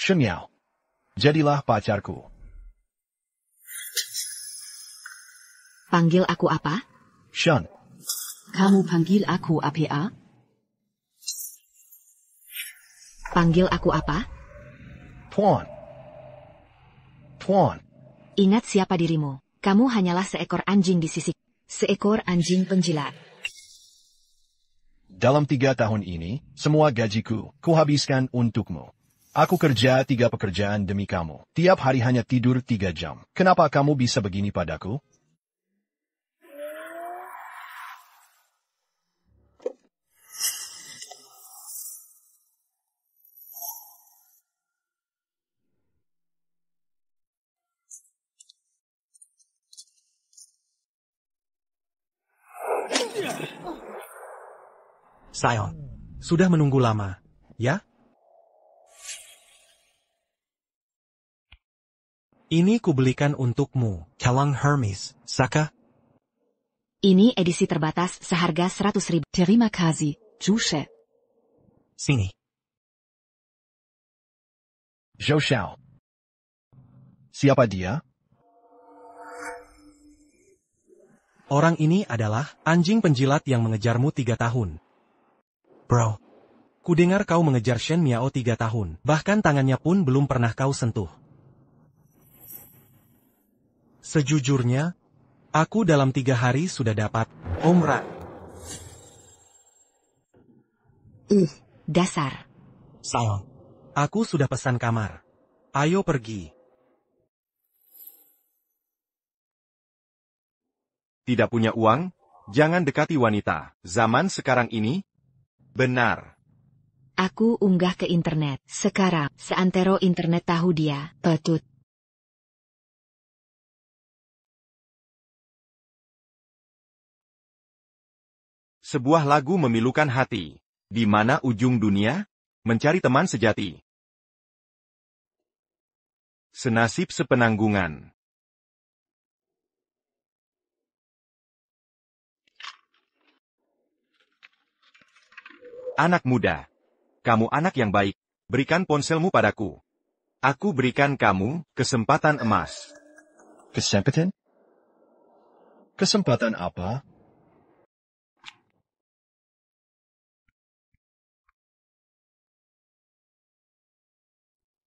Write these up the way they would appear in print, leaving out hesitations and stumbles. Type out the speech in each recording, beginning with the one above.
Shen Yao. Jadilah pacarku. Panggil aku apa? Shen. Kamu panggil aku apa? Panggil aku apa? Tuan. Tuan. Ingat siapa dirimu. Kamu hanyalah seekor anjing di sisi. Seekor anjing penjilat. Dalam 3 tahun ini, semua gajiku kuhabiskan untukmu. Aku kerja 3 pekerjaan demi kamu. Tiap hari hanya tidur 3 jam. Kenapa kamu bisa begini padaku? Sion, sudah menunggu lama, ya? Ini kubelikan untukmu, Kelang Hermes, Saka. Ini edisi terbatas seharga 100.000. Terima kasih, Jushe. Sini. Zhou Xiao. Siapa dia? Orang ini adalah anjing penjilat yang mengejarmu 3 tahun. Bro, kudengar kau mengejar Shen Miao 3 tahun, bahkan tangannya pun belum pernah kau sentuh. Sejujurnya, aku dalam 3 hari sudah dapat Omra. Dasar. Sion, aku sudah pesan kamar. Ayo pergi. Tidak punya uang? Jangan dekati wanita. Zaman sekarang ini? Benar. Aku unggah ke internet. Sekarang, seantero internet tahu dia, petut. Sebuah lagu memilukan hati. Di mana ujung dunia? Mencari teman sejati. Senasib sepenanggungan. Anak muda. Kamu anak yang baik. Berikan ponselmu padaku. Aku berikan kamu kesempatan emas. Kesempatan? Kesempatan apa?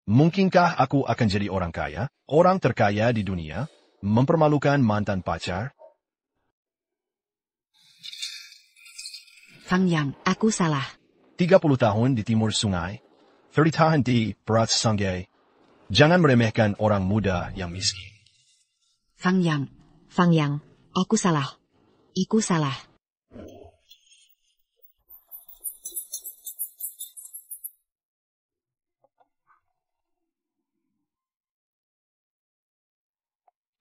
Mungkinkah aku akan jadi orang kaya? Orang terkaya di dunia? Mempermalukan mantan pacar? Fang Yang, aku salah. 30 tahun di timur sungai, 30 tahun di barat sungai. Jangan meremehkan orang muda yang miskin. Fang Yang, aku salah. Aku salah.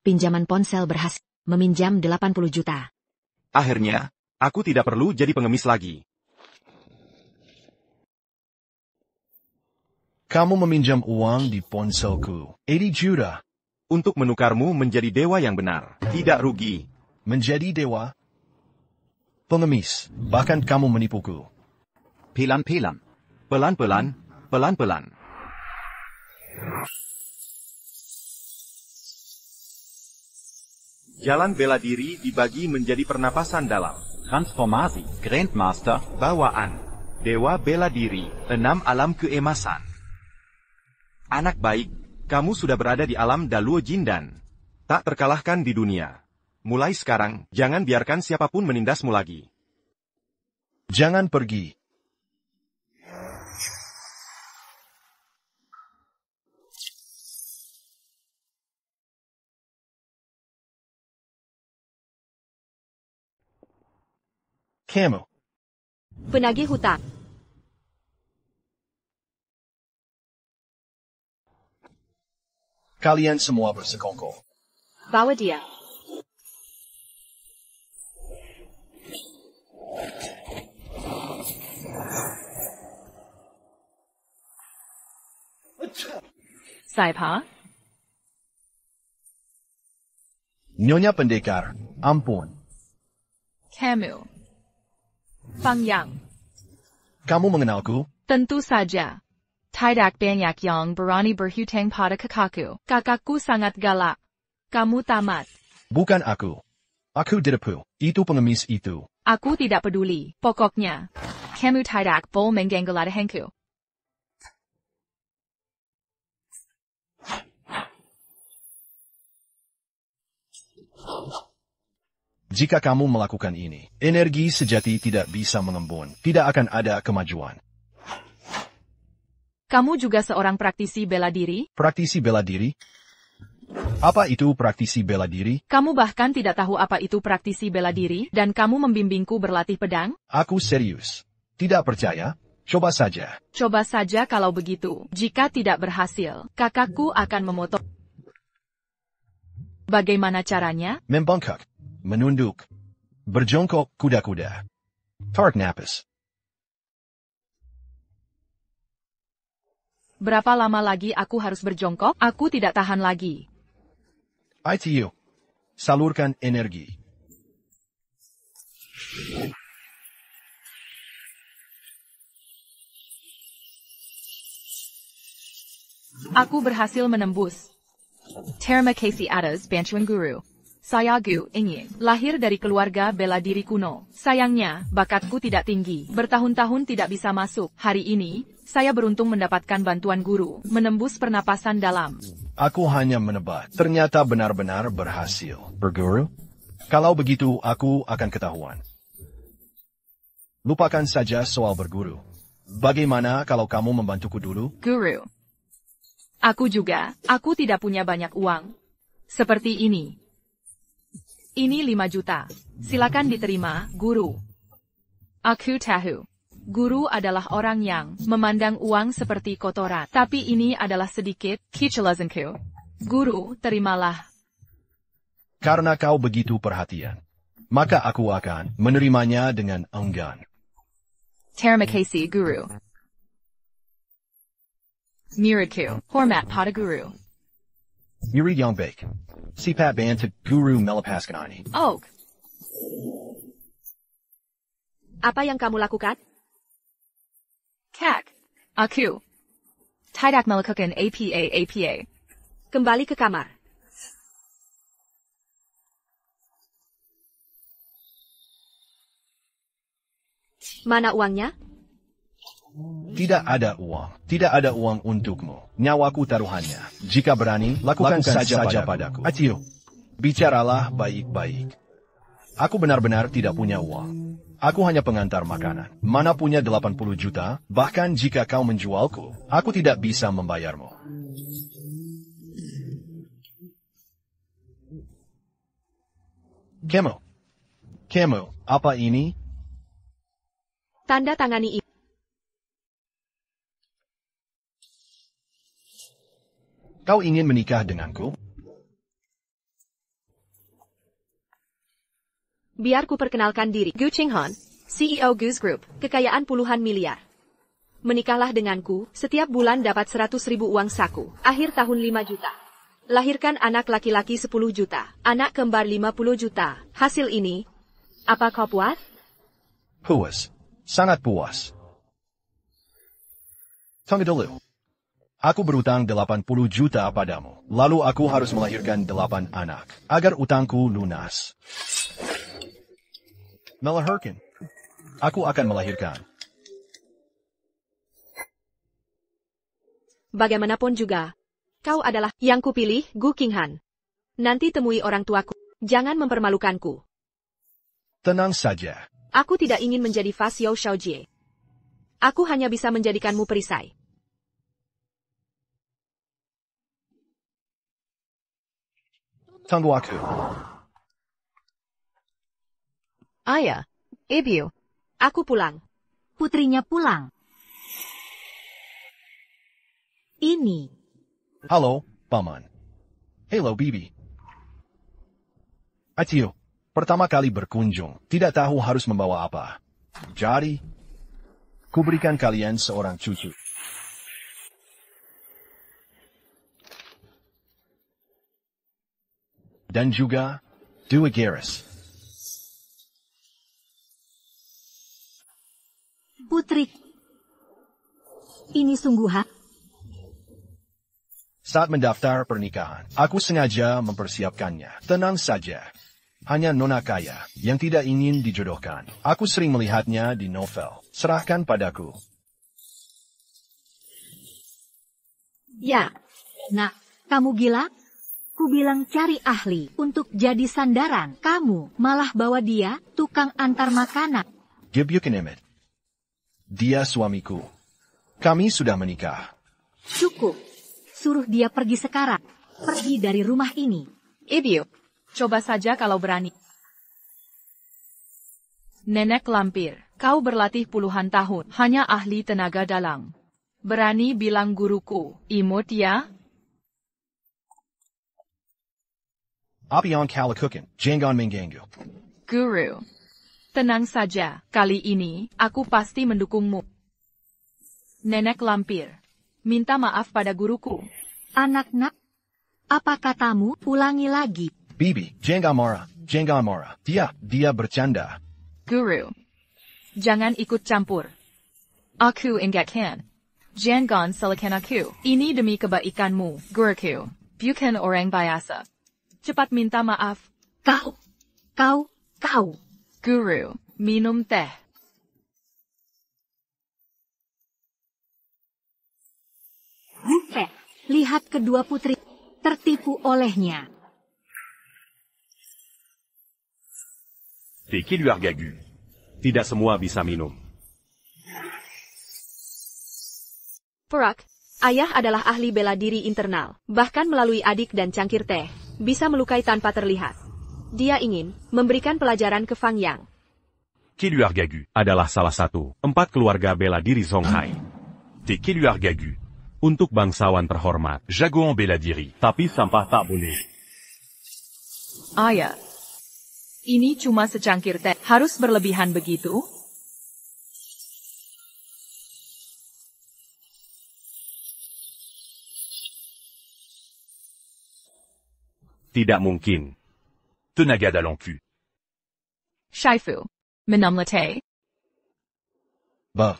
Pinjaman ponsel berhasil. Meminjam 80 juta. Akhirnya, aku tidak perlu jadi pengemis lagi. Kamu meminjam uang di ponselku, 80 juta. Untuk menukarmu menjadi dewa yang benar. Tidak rugi. Menjadi dewa? Pengemis, bahkan kamu menipuku. Pelan-pelan. Pelan-pelan. Pelan-pelan. Jalan bela diri dibagi menjadi pernapasan dalam. Transformasi, Grandmaster, Bawaan. Dewa bela diri, 6 alam keemasan. Anak baik, kamu sudah berada di alam Daluo Jindan. Tak terkalahkan di dunia. Mulai sekarang, jangan biarkan siapapun menindasmu lagi. Jangan pergi. Kamu. Penagih hutang. Kalian semua bersekongkol. Bawa dia. Saipa? Nyonya Pendekar, ampun. Camille. Fang Yang. Kamu mengenalku? Tentu saja. Tidak banyak yang berani berhutang pada kakakku. Kakakku sangat galak. Kamu tamat. Bukan aku. Aku ditipu. Itu pengemis itu. Aku tidak peduli. Pokoknya, kamu tidak boleh mengganggu latihanku. Jika kamu melakukan ini, energi sejati tidak bisa mengembun. Tidak akan ada kemajuan. Kamu juga seorang praktisi bela diri? Praktisi bela diri? Apa itu praktisi bela diri? Kamu bahkan tidak tahu apa itu praktisi bela diri, dan kamu membimbingku berlatih pedang? Aku serius. Tidak percaya? Coba saja. Coba saja kalau begitu. Jika tidak berhasil, kakakku akan memotong. Bagaimana caranya? Membengkak. Menunduk. Berjongkok kuda-kuda. Tarik napas. Berapa lama lagi aku harus berjongkok? Aku tidak tahan lagi. ITU. Salurkan energi. Aku berhasil menembus. Terima kasih atas bantuan guru. Saya Gu Ingyin, lahir dari keluarga bela diri kuno. Sayangnya, bakatku tidak tinggi. Bertahun-tahun tidak bisa masuk. Hari ini, saya beruntung mendapatkan bantuan guru, menembus pernapasan dalam. Aku hanya menebak. Ternyata benar-benar berhasil. Berguru? Kalau begitu, aku akan ketahuan. Lupakan saja soal berguru. Bagaimana kalau kamu membantuku dulu? Guru. Aku juga, aku tidak punya banyak uang. Seperti ini. Ini 5 juta. Silakan diterima, guru. Aku tahu. Guru adalah orang yang memandang uang seperti kotoran. Tapi ini adalah sedikit kecelasanku. Guru, terimalah. Karena kau begitu perhatian, maka aku akan menerimanya dengan enggan. Terima kasih, guru. Miraku, hormat pada guru. Miri yang baik. Sipat bantu guru melepaskan ini. Oh, Apa yang kamu lakukan? kak. Aku. Tidak melakukan apa. Kembali ke kamar. Mana uangnya? Tidak ada uang. Tidak ada uang untukmu. Nyawaku taruhannya. Jika berani, lakukan saja padaku. Atiu, bicaralah baik-baik. Aku benar-benar tidak punya uang. Aku hanya pengantar makanan. Mana punya 80 juta, bahkan jika kau menjualku, aku tidak bisa membayarmu. Kemo, apa ini? Tanda tangani ini. Kau ingin menikah denganku? Biar ku perkenalkan diri. Gu Qinghan, CEO Goose Group, kekayaan puluhan miliar. Menikahlah denganku, setiap bulan dapat 100.000 uang saku. Akhir tahun 5 juta. Lahirkan anak laki-laki 10 juta. Anak kembar 50 juta. Hasil ini, apa kau puas? Puas. Sangat puas. Tunggu dulu. Aku berutang 80 juta padamu. Lalu aku harus melahirkan 8 anak. Agar utangku lunas. Melahirkan. Aku akan melahirkan. Bagaimanapun juga, kau adalah yang kupilih, Gu Qinghan. Nanti temui orang tuaku. Jangan mempermalukanku. Tenang saja. Aku tidak ingin menjadi Fa Xiao Xiaojie. Aku hanya bisa menjadikanmu perisai. Tunggu aku. Ayah, Ibu, aku pulang. Putrinya pulang. Ini. Halo, Paman. Hello, Bibi. Atiu, pertama kali berkunjung, tidak tahu harus membawa apa. Jadi, kuberikan kalian seorang cucu. Dan juga, dua garis. Putri. Ini sungguh hak. Saat mendaftar pernikahan, aku sengaja mempersiapkannya. Tenang saja. Hanya nona kaya yang tidak ingin dijodohkan. Aku sering melihatnya di novel. Serahkan padaku. Ya. Nah, kamu gila? Ku bilang cari ahli untuk jadi sandaran. Kamu malah bawa dia, tukang antar makanan. Gibyukanimit. Dia suamiku. Kami sudah menikah. Cukup. Suruh dia pergi sekarang. Pergi dari rumah ini. Ibu, coba saja kalau berani. Nenek lampir, kau berlatih puluhan tahun, hanya ahli tenaga dalam. Berani bilang guruku, imut ya? Apa yang kau lakukan? Jangan mengganggu. Guru, tenang saja, kali ini aku pasti mendukungmu. Nenek lampir, minta maaf pada guruku. Anak-nak, apa katamu? Ulangi lagi. Bibi, jangan marah. Jangan marah. Dia bercanda. Guru, jangan ikut campur. Aku ingatkan. Jangan salahkan aku. Ini demi kebaikanmu, guruku. Bukan orang biasa. Cepat minta maaf. Kau. Guru, minum teh. Buset, lihat kedua putri tertipu olehnya. Tekiluargagu. Tidak semua bisa minum. Perak, ayah adalah ahli bela diri internal, bahkan melalui adik dan cangkir teh, bisa melukai tanpa terlihat. Dia ingin memberikan pelajaran ke Fang Yang. Keluargagu adalah salah satu 4 keluarga bela diri Songhai. Tekiluargagu. Untuk bangsawan terhormat, jagoan bela diri. Tapi sampah tak boleh. Ayah, ini cuma secangkir teh. Harus berlebihan begitu? Tidak mungkin. Tenaga dalam cul. Shaifu, minum latte. Buff.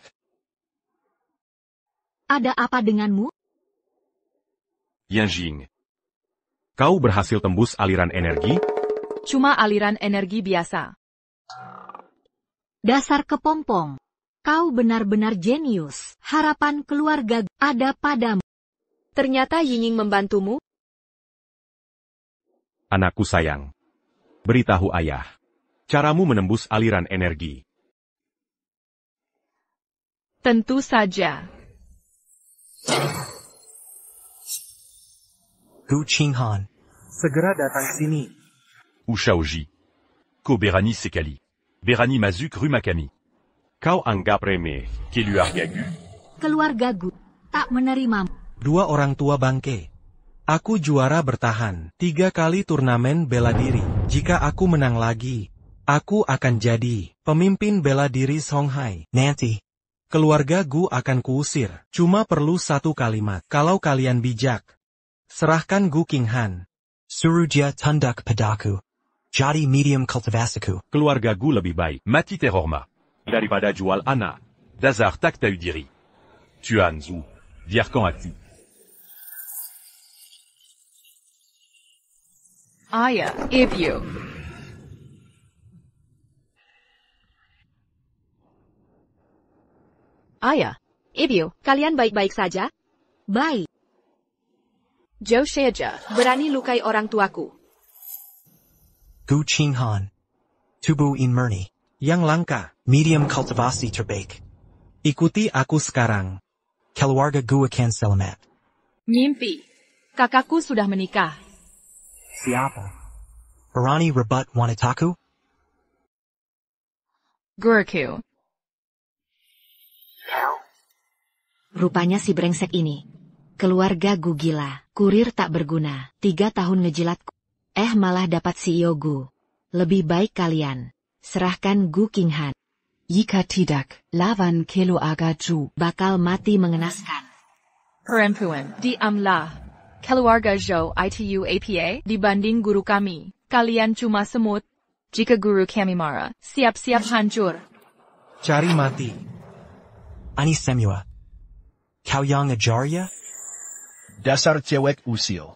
Ada apa denganmu? Yanjing. Kau berhasil tembus aliran energi? Cuma aliran energi biasa. Dasar kepompong. Kau benar-benar jenius. Harapan keluarga ada padamu. Ternyata Yinging membantumu? Anakku sayang. Beritahu ayah. Caramu menembus aliran energi. Tentu saja. Gu Qinghan. Segera datang sini. Ushaoji. Ko Berani Sekali. Berani Mazuk Rumakami. Kau anggap remeh, Keluargagu. Keluarga Gu tak menerimamu. 2 orang tua bangke. Aku juara bertahan 3 kali turnamen bela diri. Jika aku menang lagi, aku akan jadi pemimpin bela diri Songhai. Nanti, keluarga Gu akan kuusir. Cuma perlu 1 kalimat. Kalau kalian bijak, serahkan Gu Qinghan. Suruh tundak padaku. Jadi medium kultivasiku. Keluarga Gu lebih baik mati terhormat daripada jual anak. Dasar tak tahu diri. Tuan Zhu, biarkan aku. Ayah, ibu. Ayah, ibu, kalian baik-baik saja? Baik. Zhou Sheja, berani lukai orang tuaku. Gu Qinghan. Tubuh in murni. Yang langka. Medium kultivasi terbaik. Ikuti aku sekarang. Keluarga Gu akan selamat. Mimpi. Kakakku sudah menikah. Siapa? Berani rebut wanitaku? Guruku. Rupanya si brengsek ini. Keluarga Gu gila. Kurir tak berguna. 3 tahun ngejilatku. Malah dapat CEO Gu. Lebih baik kalian serahkan Gu Qinghan. Jika tidak, lawan Keluarga Zhu bakal mati mengenaskan. Perempuan, diamlah. Keluarga Zhou itu apa dibanding guru kami. Kalian cuma semut. Jika guru kami marah, siap-siap hancur. Cari mati. Ani Semua. Kau yang ngejar ya? Dasar cewek usil.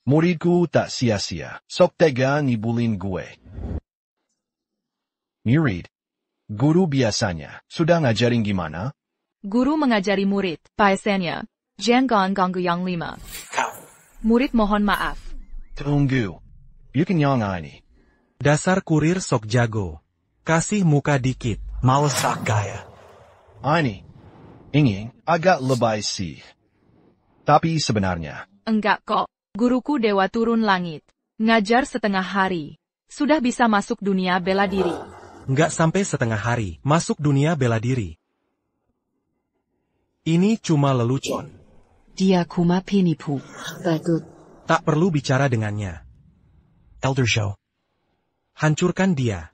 Muridku tak sia-sia. Sok tega ngibulin gue. Murid. Guru biasanya, sudah ngajarin gimana? Guru mengajari murid, paesannya. Jangan ganggu yang 5. Murid mohon maaf. Tunggu. Bikin yang ini. Dasar kurir sok jago. Kasih muka dikit. Malasak gaya. Ini. Ingin agak lebay sih. Tapi sebenarnya. Enggak kok. Guruku Dewa Turun Langit. Ngajar setengah hari. Sudah bisa masuk dunia bela diri. Nggak sampai setengah hari, masuk dunia bela diri. Ini cuma lelucon. Dia kuma pinipu. Badut. Tak perlu bicara dengannya. Elder Show. Hancurkan dia.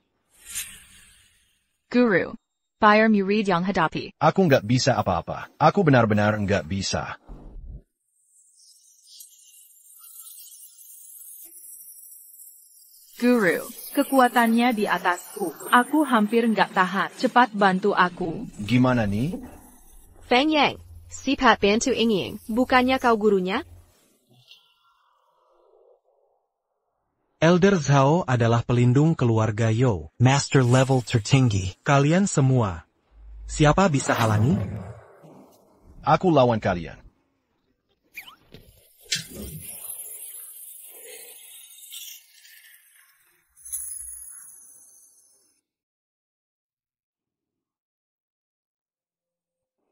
Guru. Bayar murid yang hadapi. Aku nggak bisa apa-apa. Aku benar-benar nggak bisa. Guru. Kekuatannya di atasku. Aku hampir nggak tahan. Cepat bantu aku. Gimana nih? Feng Yang, Sipat bantu Ingying. Bukannya kau gurunya? Elder Zhao adalah pelindung keluarga Yo. Master level tertinggi. Kalian semua. Siapa bisa halangi? Aku lawan kalian.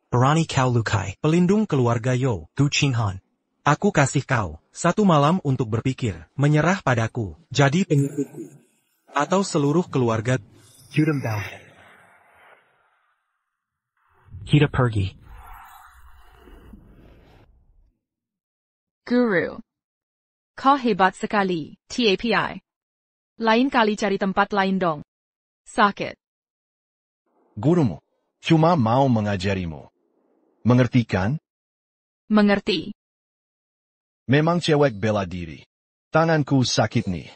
Barani Kau Lukai. Pelindung keluarga Yo. Gu Qinghan. Aku kasih kau 1 malam untuk berpikir, menyerah padaku, jadi pengikutku. Atau seluruh keluarga. Judam Bao. Kita pergi. Guru. Kau hebat sekali, TAPI. Lain kali cari tempat lain dong. Sakit. Gurumu. Cuma mau mengajarimu. Mengerti kan? Mengerti. Memang cewek bela diri. Tanganku sakit nih.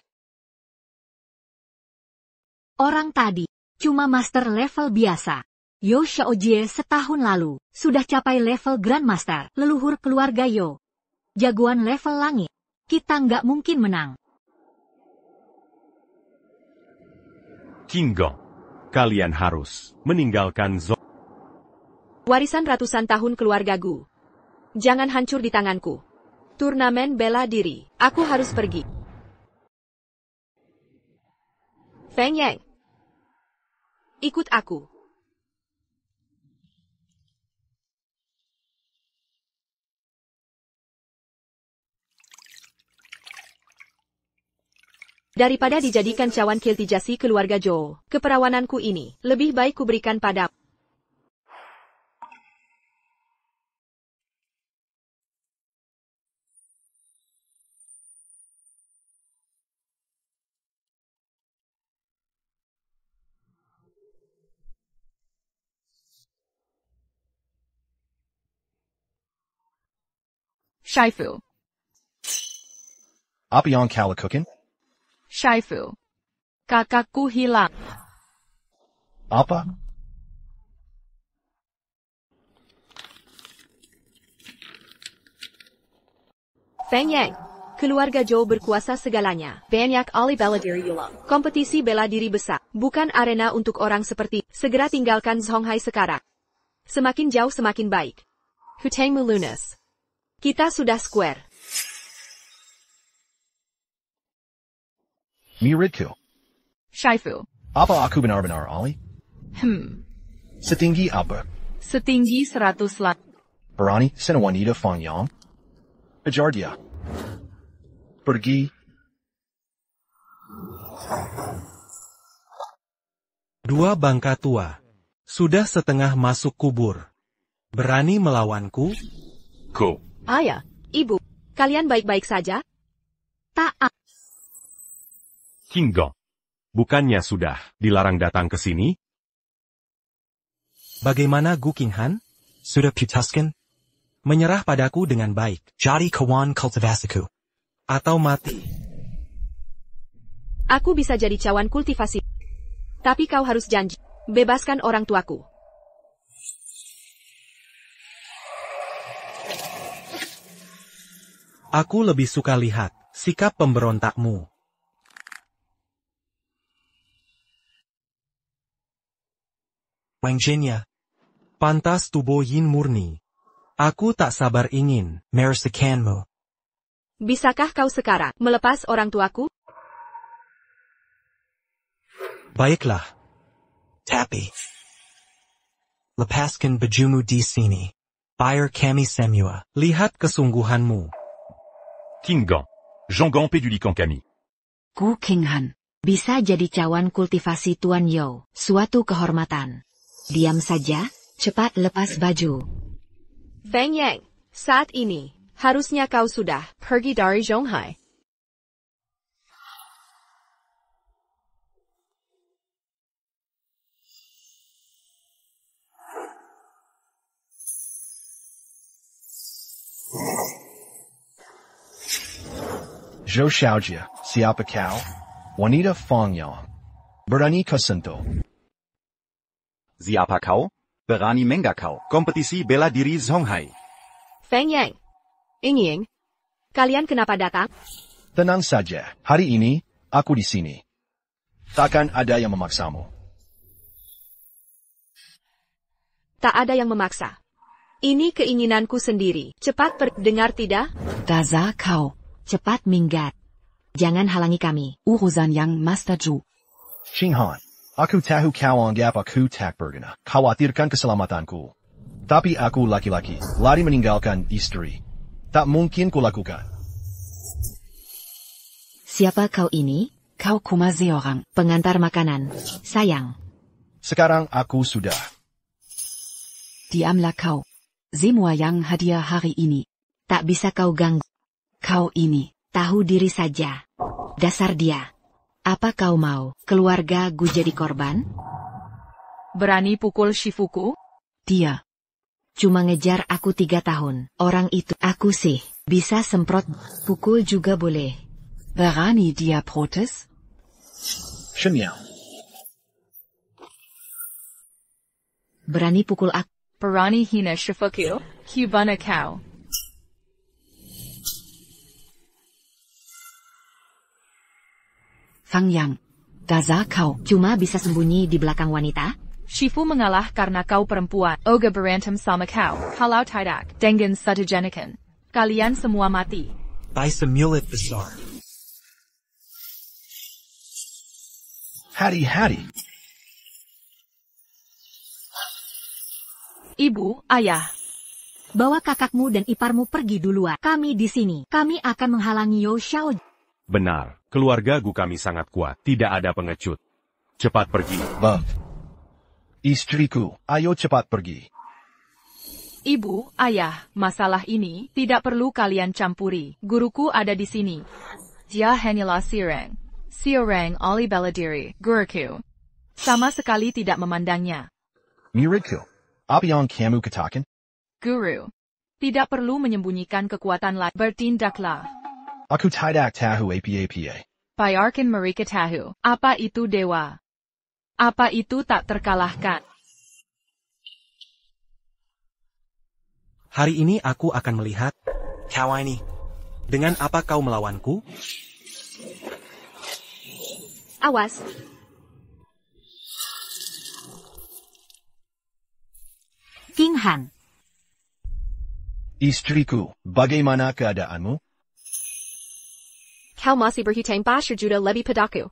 Orang tadi, cuma master level biasa. Yo Xiaojie setahun lalu, sudah capai level Grandmaster, leluhur keluarga Yo. Jagoan level langit. Kita nggak mungkin menang. Kingo. Kalian harus meninggalkan zona. Warisan ratusan tahun keluarga Gu. Jangan hancur di tanganku. Turnamen bela diri. Aku harus pergi. Feng Yang. Ikut aku. Daripada dijadikan cawan kiltijasi keluarga Zhou, keperawananku ini lebih baik kuberikan padamu. Shifu. Apa yang kau lakukan? Shifu. Kakakku hilang. Apa? Feng Yang. Keluarga Zhou berkuasa segalanya. Banyak ahli bela diri ulang. Kompetisi bela diri besar. Bukan arena untuk orang seperti. Segera tinggalkan Zonghai sekarang. Semakin jauh semakin baik. Hutengmu lunas. Kita sudah square. Muridku. Shifu. Apa aku benar-benar ahli? Setinggi apa? Setinggi 100 lang. Berani senawanita Feng Yang? Ajar dia. Pergi. Dua bangka tua. Sudah setengah masuk kubur. Berani melawanku? Ko. Ayah, ibu, kalian baik-baik saja? Tak. Kingo. Bukannya sudah dilarang datang ke sini? Bagaimana Gu Qinghan? Sudah putuskan? Menyerah padaku dengan baik. Jadi kawan kultivasiku. Atau mati. Aku bisa jadi cawan kultivasi. Tapi kau harus janji. Bebaskan orang tuaku. Aku lebih suka lihat sikap pemberontakmu. Wang Jinya, Pantas tubuh Yin murni. Aku tak sabar ingin. Marisakanmu. Bisakah kau sekarang melepas orang tuaku? Baiklah. Tapi. Lepaskan bajumu di sini. Bayar kami semua. Lihat kesungguhanmu. King Gan. Jean Gan pendulikan kami. Ku King Han. Bisa jadi cawan kultivasi Tuan Yao. Suatu kehormatan. Diam saja, cepat lepas baju. Feng Yang, saat ini, harusnya kau sudah pergi dari Zhonghai. Zhou Xiaojia, siapa kau? Wanita Feng Yang. Berani kau sentuh. Siapa kau? Berani menggakau kompetisi bela diri Zhonghai. Feng Yang, Ying, kalian kenapa datang? Tenang saja, hari ini, aku di sini. Takkan ada yang memaksamu. Tak ada yang memaksa. Ini keinginanku sendiri. Cepat dengar tidak? Daza kau, cepat minggat. Jangan halangi kami. Urusan yang Master Zhu. King Han, aku tahu kau anggap aku tak berguna. Khawatirkan keselamatanku. Tapi aku laki-laki, lari meninggalkan istri. Tak mungkin kulakukan. Siapa kau ini? Kau kumazi orang. Pengantar makanan. Sayang. Sekarang aku sudah. Diamlah kau. Semua yang hadiah hari ini. Tak bisa kau ganggu. Kau ini, tahu diri saja. Dasar dia. Apa kau mau, keluarga Gu jadi korban? Berani pukul Shifuku? Dia. Cuma ngejar aku 3 tahun. Orang itu, aku sih, bisa semprot, pukul juga boleh. Berani dia protes? Shen Yao. Berani pukul aku. Berani hina Shifuku? Cubana kau. Fang Yang. Daza kau, cuma bisa sembunyi di belakang wanita? Shifu mengalah karena kau perempuan. Oga berantem sama kau. Kalau tidak, dengan sutujenikan. Kalian semua mati. By semulit besar. Hati-hati. Ibu, ayah. Bawa kakakmu dan iparmu pergi duluan. Kami di sini. Kami akan menghalangi Yao Xiao. Benar, keluarga Gu kami sangat kuat, tidak ada pengecut. Cepat pergi. Bang. Istriku, ayo cepat pergi. Ibu, ayah, masalah ini tidak perlu kalian campuri. Guruku ada di sini. Dia hanyalah seorang ahli bela diri, guruku. Sama sekali tidak memandangnya. Muridku, apa yang kamu katakan? Guru, tidak perlu menyembunyikan kekuatan lain. Bertindaklah. Aku tidak tahu apa-apa. Biarkan mereka tahu, apa itu dewa. Apa itu tak terkalahkan. Hari ini aku akan melihat. Kau ini. Dengan apa kau melawanku? Awas. King Han. Istriku, bagaimana keadaanmu? Kau masih berhutang pasir juta lebih padaku.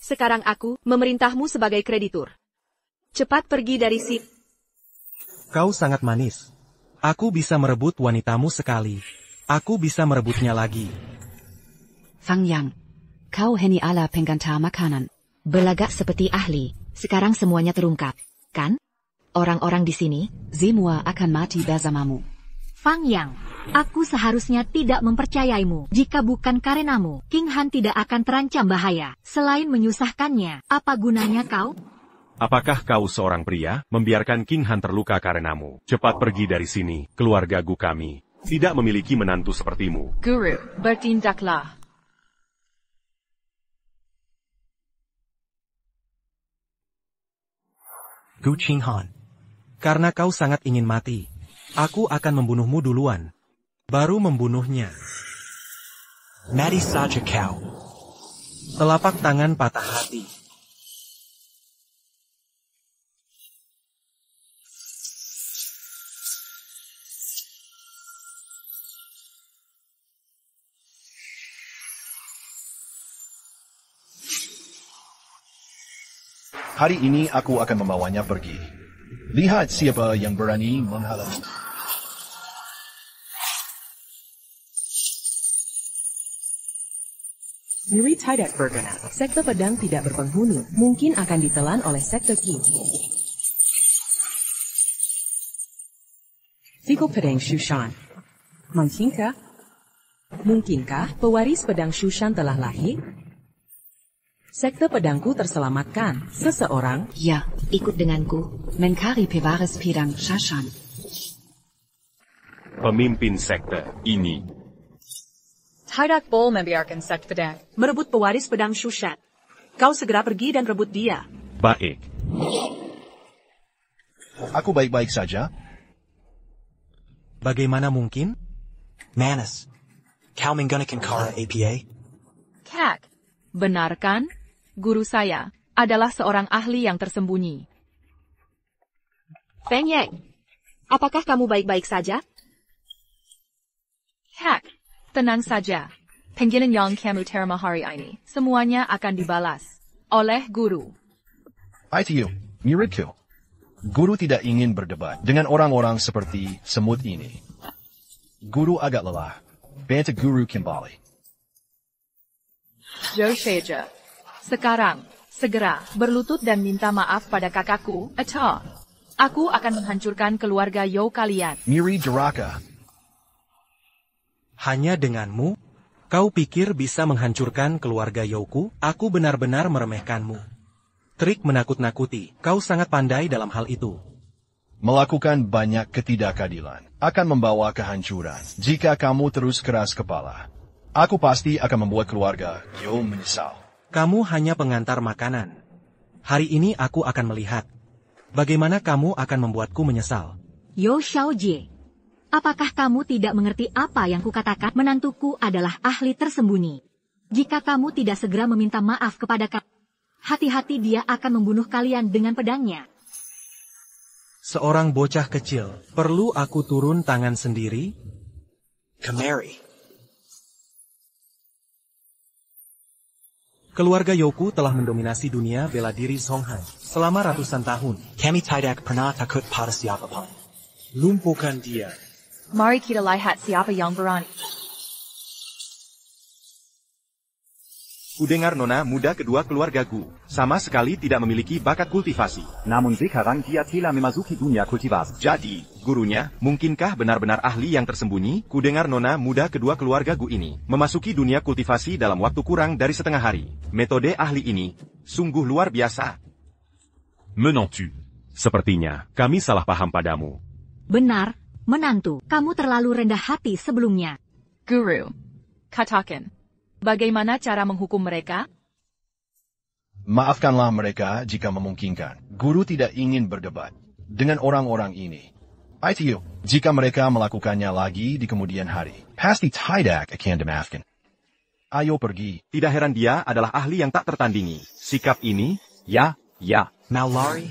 Sekarang aku memerintahmu sebagai kreditur. Cepat pergi dari sini. Kau sangat manis. Aku bisa merebut wanitamu sekali. Aku bisa merebutnya lagi. Fang Yang. Kau heni ala penggantar makanan. Belagak seperti ahli. Sekarang semuanya terungkap. Kan? Orang-orang di sini, semua akan mati bersamamu. Fang Yang. Aku seharusnya tidak mempercayaimu. Jika bukan karenamu, King Han tidak akan terancam bahaya. Selain menyusahkannya, apa gunanya kau? Apakah kau seorang pria, membiarkan King Han terluka karenamu? Cepat pergi dari sini, keluarga Gu kami. Tidak memiliki menantu sepertimu. Guru, bertindaklah. Gu Qinghan. Karena kau sangat ingin mati, aku akan membunuhmu duluan. Baru membunuhnya. Mati saja kau. Telapak tangan patah hati. Hari ini aku akan membawanya pergi. Lihat siapa yang berani menghalangi. Miri tidak bergerak. Sekte pedang tidak berpenghuni. Mungkin akan ditelan oleh sekte Qing. Siku pedang Shushan. Mungkinkah pewaris pedang Shushan telah lahir? Sekte pedangku terselamatkan. Seseorang, Ya, ikut denganku. mencari pewaris pedang Shushan. Pemimpin sekte ini. Tidak boleh membiarkan sekte pedang Merebut pewaris pedang Shushan. Kau segera pergi dan rebut dia. Baik. Aku baik-baik saja. Bagaimana mungkin? Manus, kau menggunakan cara APA? Kak, benarkan? Guru saya adalah seorang ahli yang tersembunyi. Feng Yang, apakah kamu baik-baik saja? Kak, tenang saja. Penggilan yang kamu terima hari ini, semuanya akan dibalas oleh guru. ITU, muridku. Guru tidak ingin berdebat dengan orang-orang seperti semut ini. Guru agak lelah. Bantu guru kembali. Zhou Sheja, sekarang, segera, berlutut dan minta maaf pada kakakku, atau aku akan menghancurkan keluarga Yo kalian. Miri Duraka. Hanya denganmu? Kau pikir bisa menghancurkan keluarga Youku? Aku benar-benar meremehkanmu. Trik menakut-nakuti, kau sangat pandai dalam hal itu. Melakukan banyak ketidakadilan akan membawa kehancuran jika kamu terus keras kepala. Aku pasti akan membuat keluarga Yo menyesal. Kamu hanya pengantar makanan. Hari ini aku akan melihat bagaimana kamu akan membuatku menyesal. Yo Xiaojie, apakah kamu tidak mengerti apa yang kukatakan? Menantuku adalah ahli tersembunyi. Jika kamu tidak segera meminta maaf kepada kami, hati-hati dia akan membunuh kalian dengan pedangnya. Seorang bocah kecil, perlu aku turun tangan sendiri? Kemari. Keluarga Youku telah mendominasi dunia bela diri Songhai selama ratusan tahun. Kami tidak pernah takut pada siapapun. Lumpuhkan dia. Mari kita lihat siapa yang berani. Kudengar nona muda kedua keluarga Gu, sama sekali tidak memiliki bakat kultivasi. Namun sekarang dia telah memasuki dunia kultivasi. Jadi, gurunya, mungkinkah benar-benar ahli yang tersembunyi? Kudengar nona muda kedua keluarga Gu ini memasuki dunia kultivasi dalam waktu kurang dari setengah hari. Metode ahli ini sungguh luar biasa. Menantu. Sepertinya, kami salah paham padamu. Benar, menantu, kamu terlalu rendah hati sebelumnya. Guru, katakan, bagaimana cara menghukum mereka? Maafkanlah mereka jika memungkinkan. Guru tidak ingin berdebat dengan orang-orang ini. ITU, jika mereka melakukannya lagi di kemudian hari, pasti tidak akan dimaafkan. Ayo pergi. Tidak heran dia adalah ahli yang tak tertandingi. Sikap ini, ya. Mau lari?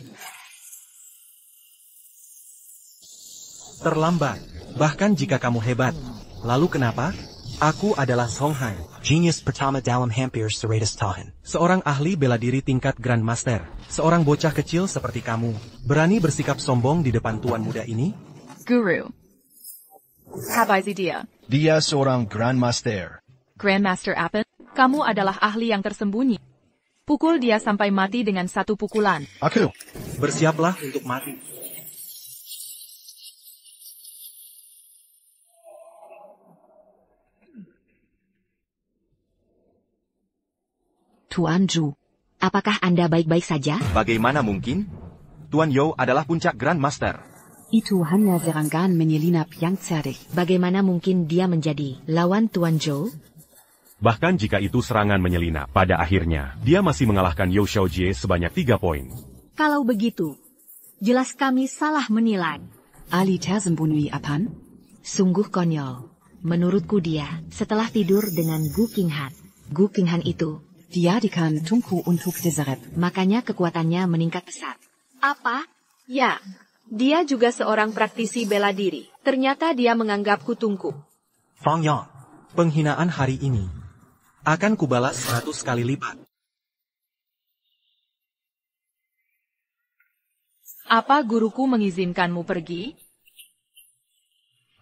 Terlambat, bahkan jika kamu hebat. Lalu kenapa? Aku adalah Songhai. Genius pertama dalam hampir 100 tahun. Seorang ahli bela diri tingkat Grandmaster. Seorang bocah kecil seperti kamu. Berani bersikap sombong di depan tuan muda ini? Guru. Habis dia. Dia seorang Grandmaster. Grandmaster Appen, kamu adalah ahli yang tersembunyi. Pukul dia sampai mati dengan satu pukulan. Aku. Bersiaplah untuk mati. Tuan Zhu, apakah Anda baik-baik saja? Bagaimana mungkin? Tuan Yo adalah puncak Grandmaster. Itu hanya serangan menyelinap yang cerdik. Bagaimana mungkin dia menjadi lawan Tuan Zhou? Bahkan jika itu serangan menyelinap, pada akhirnya, dia masih mengalahkan Yo Xiaojie sebanyak 3 poin. Kalau begitu, jelas kami salah menilai. Ali tersembunyi Apan? Sungguh konyol. Menurutku dia, setelah tidur dengan Gu Qinghan. Gu Qinghan itu, Diadikan tungku untuk dessert. makanya kekuatannya meningkat pesat. Apa? Ya, dia juga seorang praktisi bela diri. Ternyata dia menganggapku tungku. Fang Yang, penghinaan hari ini akan kubalas 100 kali lipat. Apa guruku mengizinkanmu pergi?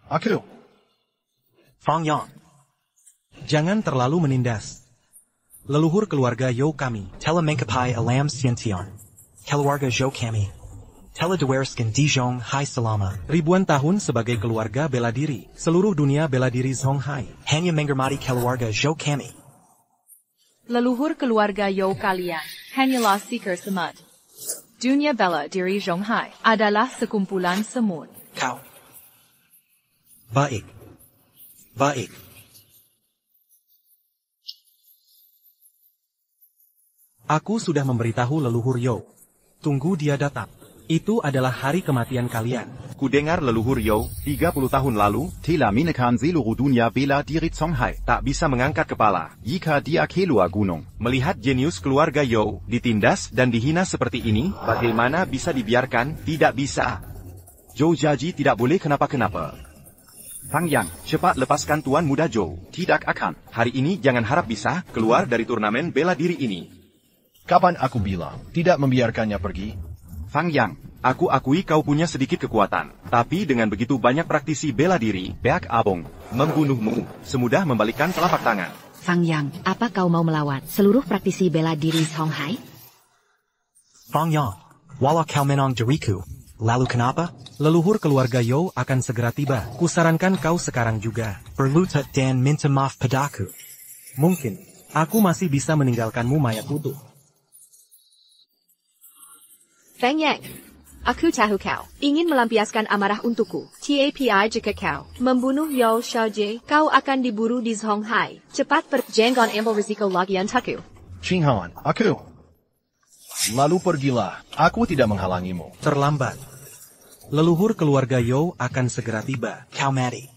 Aku. Fang Yang, jangan terlalu menindas. Leluhur keluarga Yo kami. Telemengkapai alam siention. Keluarga Jo kami. Teledawarskan Dijon Hai Salama. Ribuan tahun sebagai keluarga bela diri. Seluruh dunia bela diri Zonghai. Hanya mengermati keluarga Jo kami. Leluhur keluarga Yo kalian hanyalah seeker semut. Dunia bela diri Zonghai adalah sekumpulan semut. Kau. Baik. Baik. Aku sudah memberitahu leluhur Yo. Tunggu dia datang. Itu adalah hari kematian kalian. Ku dengar leluhur Yo, 30 tahun lalu, Tela minekan seluruh dunia bela diri Zonghai. tak bisa mengangkat kepala. Jika dia keluar gunung. Melihat jenius keluarga Yo ditindas dan dihina seperti ini, bagaimana bisa dibiarkan? Tidak bisa. Zhou Jiaji tidak boleh kenapa-kenapa. Fang Yang, Cepat lepaskan Tuan Muda Zhou. tidak akan. Hari ini jangan harap bisa keluar dari turnamen bela diri ini. Kapan aku bilang tidak membiarkannya pergi? Fang Yang, Aku akui kau punya sedikit kekuatan, tapi dengan begitu banyak praktisi bela diri, Beak Abong, membunuhmu, semudah membalikkan telapak tangan. Fang Yang, apa kau mau melawan seluruh praktisi bela diri Zonghai? Fang Yang, walau kau menang diriku. Lalu kenapa? Leluhur keluarga Yo akan segera tiba. Kusarankan kau sekarang juga. Berlutut dan minta maaf padaku. Mungkin, aku masih bisa meninggalkanmu mayat utuh. Fang Yang, aku tahu kau ingin melampiaskan amarah untukku. Tapi jika kau membunuh Yao Xiaojie, kau akan diburu di Zonghai. Cepat jangan ambil risiko lagi untukku. Qinghan, aku. Lalu pergilah, aku tidak menghalangimu. Terlambat. Leluhur keluarga Yo akan segera tiba. Kau mati.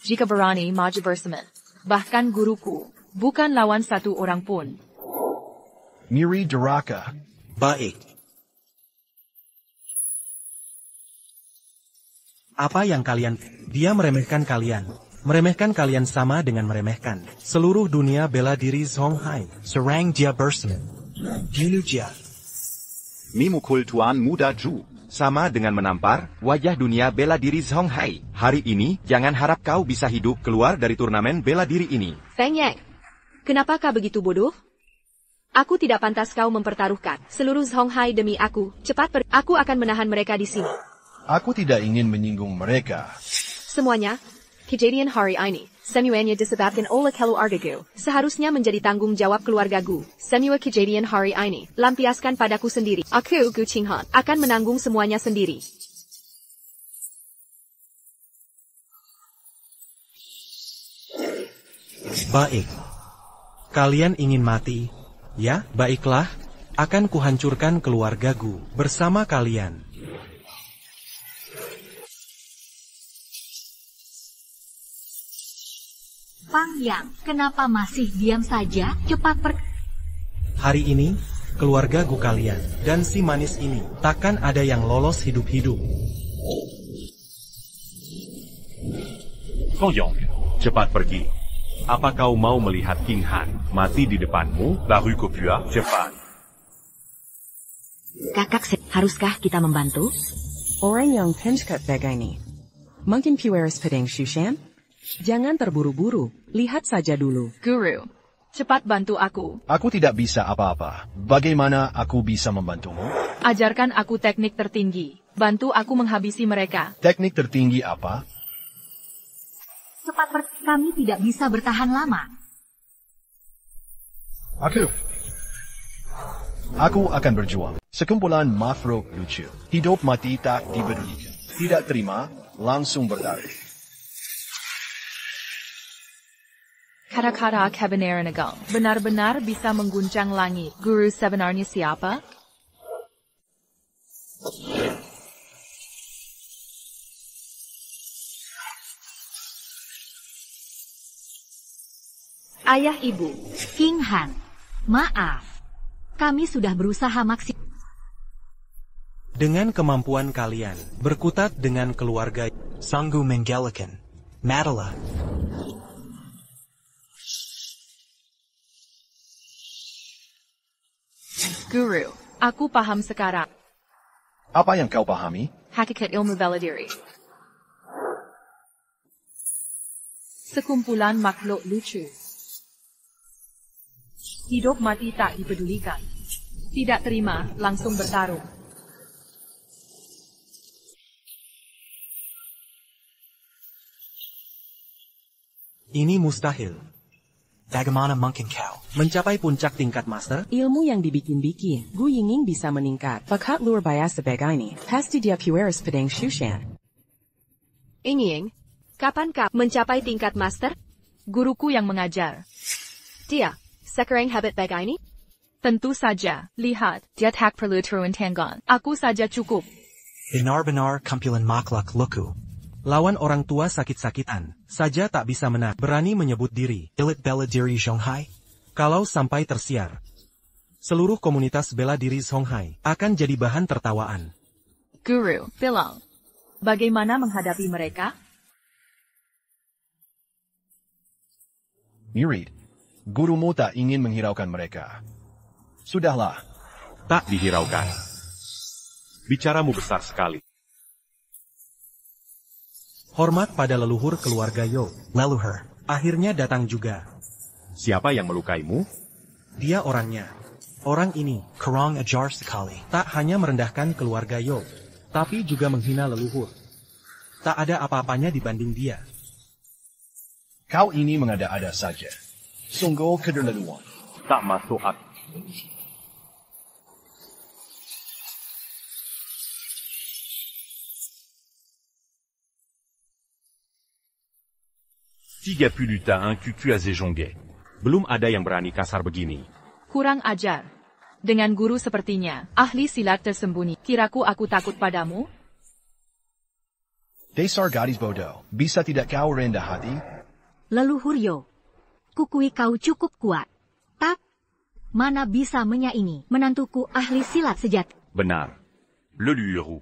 Jika berani maju bersemen, bahkan guruku, bukan lawan satu orang pun. Miri Duraka. Baik. Apa yang kalian... Dia meremehkan kalian. Meremehkan kalian sama dengan meremehkan seluruh dunia bela diri Zonghai. Serang dia bersemen. Bunuh dia. memukul Tuan Muda Zhu. Sama dengan menampar wajah dunia bela diri Zonghai. Hari ini, jangan harap kau bisa hidup keluar dari turnamen bela diri ini. Fang Yang, kenapa kau begitu bodoh? Aku tidak pantas kau mempertaruhkan seluruh Zonghai demi aku. Cepat aku akan menahan mereka di sini. Aku tidak ingin menyinggung mereka. Semuanya, kejadian hari ini, semuanya disebabkan oleh keluarga Gu. Seharusnya menjadi tanggung jawab keluarga Gu. Semua kejadian hari ini, lampiaskan padaku sendiri. Aku, Gu Qinghan, akan menanggung semuanya sendiri. Baik. Kalian ingin mati? Ya, baiklah. Akan kuhancurkan keluarga Gu bersama kalian. Fang Yang, kenapa masih diam saja? Cepat Hari ini, keluarga Gu kalian dan si manis ini takkan ada yang lolos hidup-hidup. Fang Yang, cepat pergi. Apa kau mau melihat King Han mati di depanmu? Lalu kau cepat. Kakak, haruskah kita membantu? Orang yang pencekat begini. Mungkin Pueris Pedang Shushan? Jangan terburu-buru, lihat saja dulu. Guru, cepat bantu aku. Aku tidak bisa apa-apa. Bagaimana aku bisa membantumu? Ajarkan aku teknik tertinggi. Bantu aku menghabisi mereka. Teknik tertinggi apa? cepat kami tidak bisa bertahan lama. Aku akan berjuang. Sekumpulan makhluk lucu. Hidup mati tak dipedulikan. Tidak terima, langsung bertarik. Kata-kata kebenaran agam benar-benar bisa mengguncang langit. Guru sebenarnya siapa? Ayah ibu. King Han, maaf. Kami sudah berusaha maksimal. Dengan kemampuan kalian, berkutat dengan keluarga Sanggu Menggelikan, Madala. Guru, aku paham sekarang. Apa yang kau pahami? Hakikat ilmu bela diri. Sekumpulan makhluk lucu. Hidup mati tak dipedulikan. Tidak terima, langsung bertarung. Ini mustahil. Bagaimana mungkin kau Mencapai puncak tingkat master? Ilmu yang dibikin-bikin, Gu Yinging bisa meningkat. Bakat luar biasa begini, pasti dia puas pedang Shushan. Ying, kapan kau mencapai tingkat master? Guruku yang mengajar. Dia, sekarang habit begini? Tentu saja, lihat, dia tak perlu turun tangan. Aku saja cukup. benar-benar kumpulan makhluk lucu. Lawan orang tua sakit-sakitan, saja tak bisa menang. Berani menyebut diri. Elit bela diri Zhonghai. Kalau sampai tersiar, seluruh komunitas bela diri Zhonghai akan jadi bahan tertawaan. Guru, bilang. Bagaimana menghadapi mereka? Murid, gurumu tak ingin menghiraukan mereka. Sudahlah. Tak dihiraukan. Bicaramu besar sekali. Hormat pada leluhur keluarga Yo. Leluhur. Akhirnya datang juga. Siapa yang melukaimu? Dia orangnya. Orang ini Kurang ajar sekali. tak hanya merendahkan keluarga Yo, tapi juga menghina leluhur. Tak ada apa-apanya dibanding dia. Kau ini mengada-ada saja. Sungguh keterlaluan. Tak masuk akal. Tiga puluta un cucu à Zhejonge. Belum ada yang berani kasar begini. Kurang ajar. Dengan guru sepertinya, ahli silat tersembunyi. Kiraku aku takut padamu? Dasar gadis bodoh, bisa tidak kau rendah hati? Leluhur Yo, kukui kau cukup kuat. Tak, mana bisa menyaingi menantuku ahli silat sejati. Benar. Leluhur.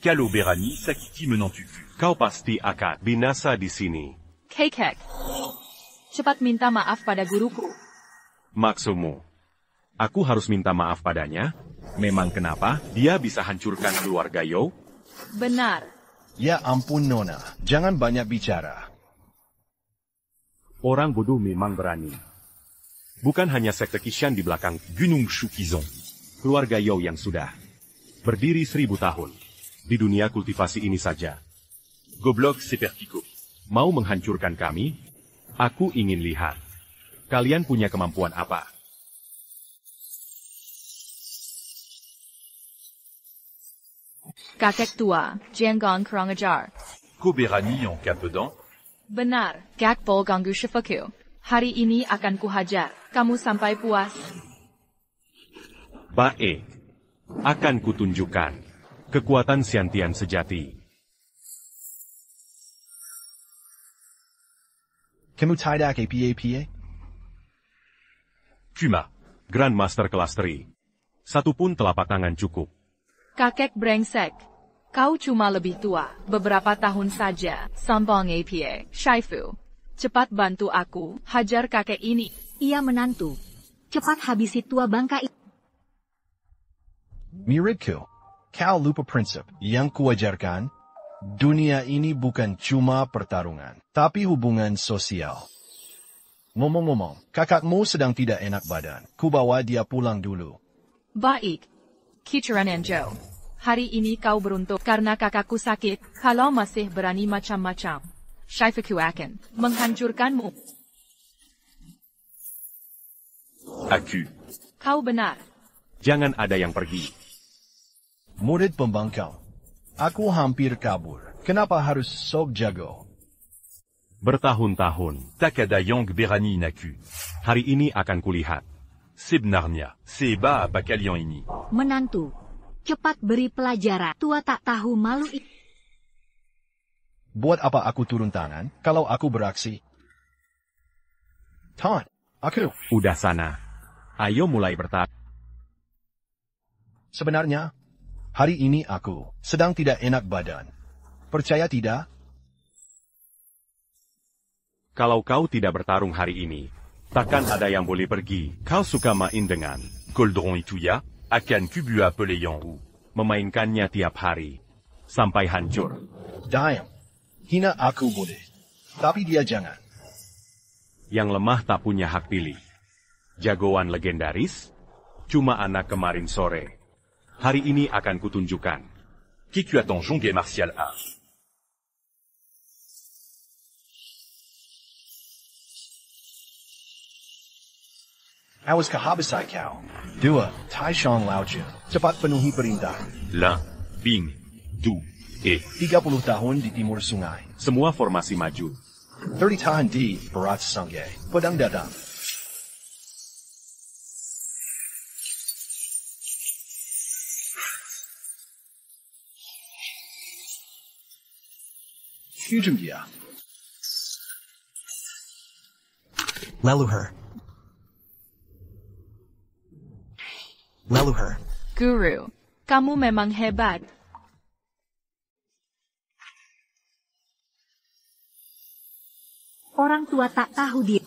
Kalo berani sakiti menantuku. Kau pasti akan binasa di sini. Kekek. Cepat minta maaf pada guruku. Maksudmu, aku harus minta maaf padanya? Memang kenapa? Dia bisa hancurkan keluarga Yo? Benar. Ya ampun Nona, jangan banyak bicara. Orang bodoh memang berani. Bukan hanya sekte Qishan di belakang Gunung Shukizong. Keluarga Yo yang sudah berdiri 1000 tahun. Di dunia kultivasi ini saja. Goblok sepertiku. Mau menghancurkan kami? Aku ingin lihat. Kalian punya kemampuan apa? Kakek tua, Jiangang kurang ajar. Ko berani en cas pedant. Benar, Gak Bol ganggu Shifuku. Hari ini akan kuhajar. Kamu sampai puas. Baik. Akan kutunjukkan kekuatan Xiantian sejati. Kamu tidak apa-apa? Kuma. Grandmaster kelas 3. Satu pun telapak tangan cukup. Kakek brengsek. Kau cuma lebih tua, beberapa tahun saja. Sambang APA, Shaifu. Cepat bantu aku, hajar kakek ini. Ia menantu. Cepat habisi tua bangka itu. Muridku, kau lupa prinsip yang kuajarkan? Dunia ini bukan cuma pertarungan, tapi hubungan sosial. Ngomong-ngomong, kakakmu sedang tidak enak badan. Ku bawa dia pulang dulu. Baik. Kichuran Enjo. Hari ini kau beruntung karena kakakku sakit. Kalau masih berani macam-macam, Shaifuku akan menghancurkanmu. Aku. Kau benar. Jangan ada yang pergi. Murid pembangkang. Aku hampir kabur. Kenapa harus sok jago? Bertahun-tahun. Tak ada yang berani naku. Hari ini akan kulihat. Sebenarnya, seba apa kalian ini? Menantu. Cepat beri pelajaran. Tua tak tahu malu itu. Buat apa aku turun tangan kalau aku beraksi? Tan, Aku. Udah sana. Ayo mulai bertarung. Sebenarnya, hari ini aku sedang tidak enak badan. Percaya tidak? Kalau kau tidak bertarung hari ini, takkan ada yang boleh pergi. Kau suka main dengan Coldron itu ya, akan kubu appelé yang ou. memainkannya tiap hari. Sampai hancur. Diam. Hina aku boleh. Tapi dia jangan. Yang lemah tak punya hak pilih. Jagoan legendaris, cuma anak kemarin sore. Hari ini akan kutunjukkan. Qui tu attends Jongue martial art? Awas kehabisai kau. 2. Taishang Laojun. Cepat penuhi perintah. L'un, Bing, Du, et 30 tahun di timur sungai. Semua formasi maju. 30 tahun di barat sungai. Pedang datang. Hujung dia. Leluhur. Leluhur. Guru, kamu memang hebat. Orang tua tak tahu dia.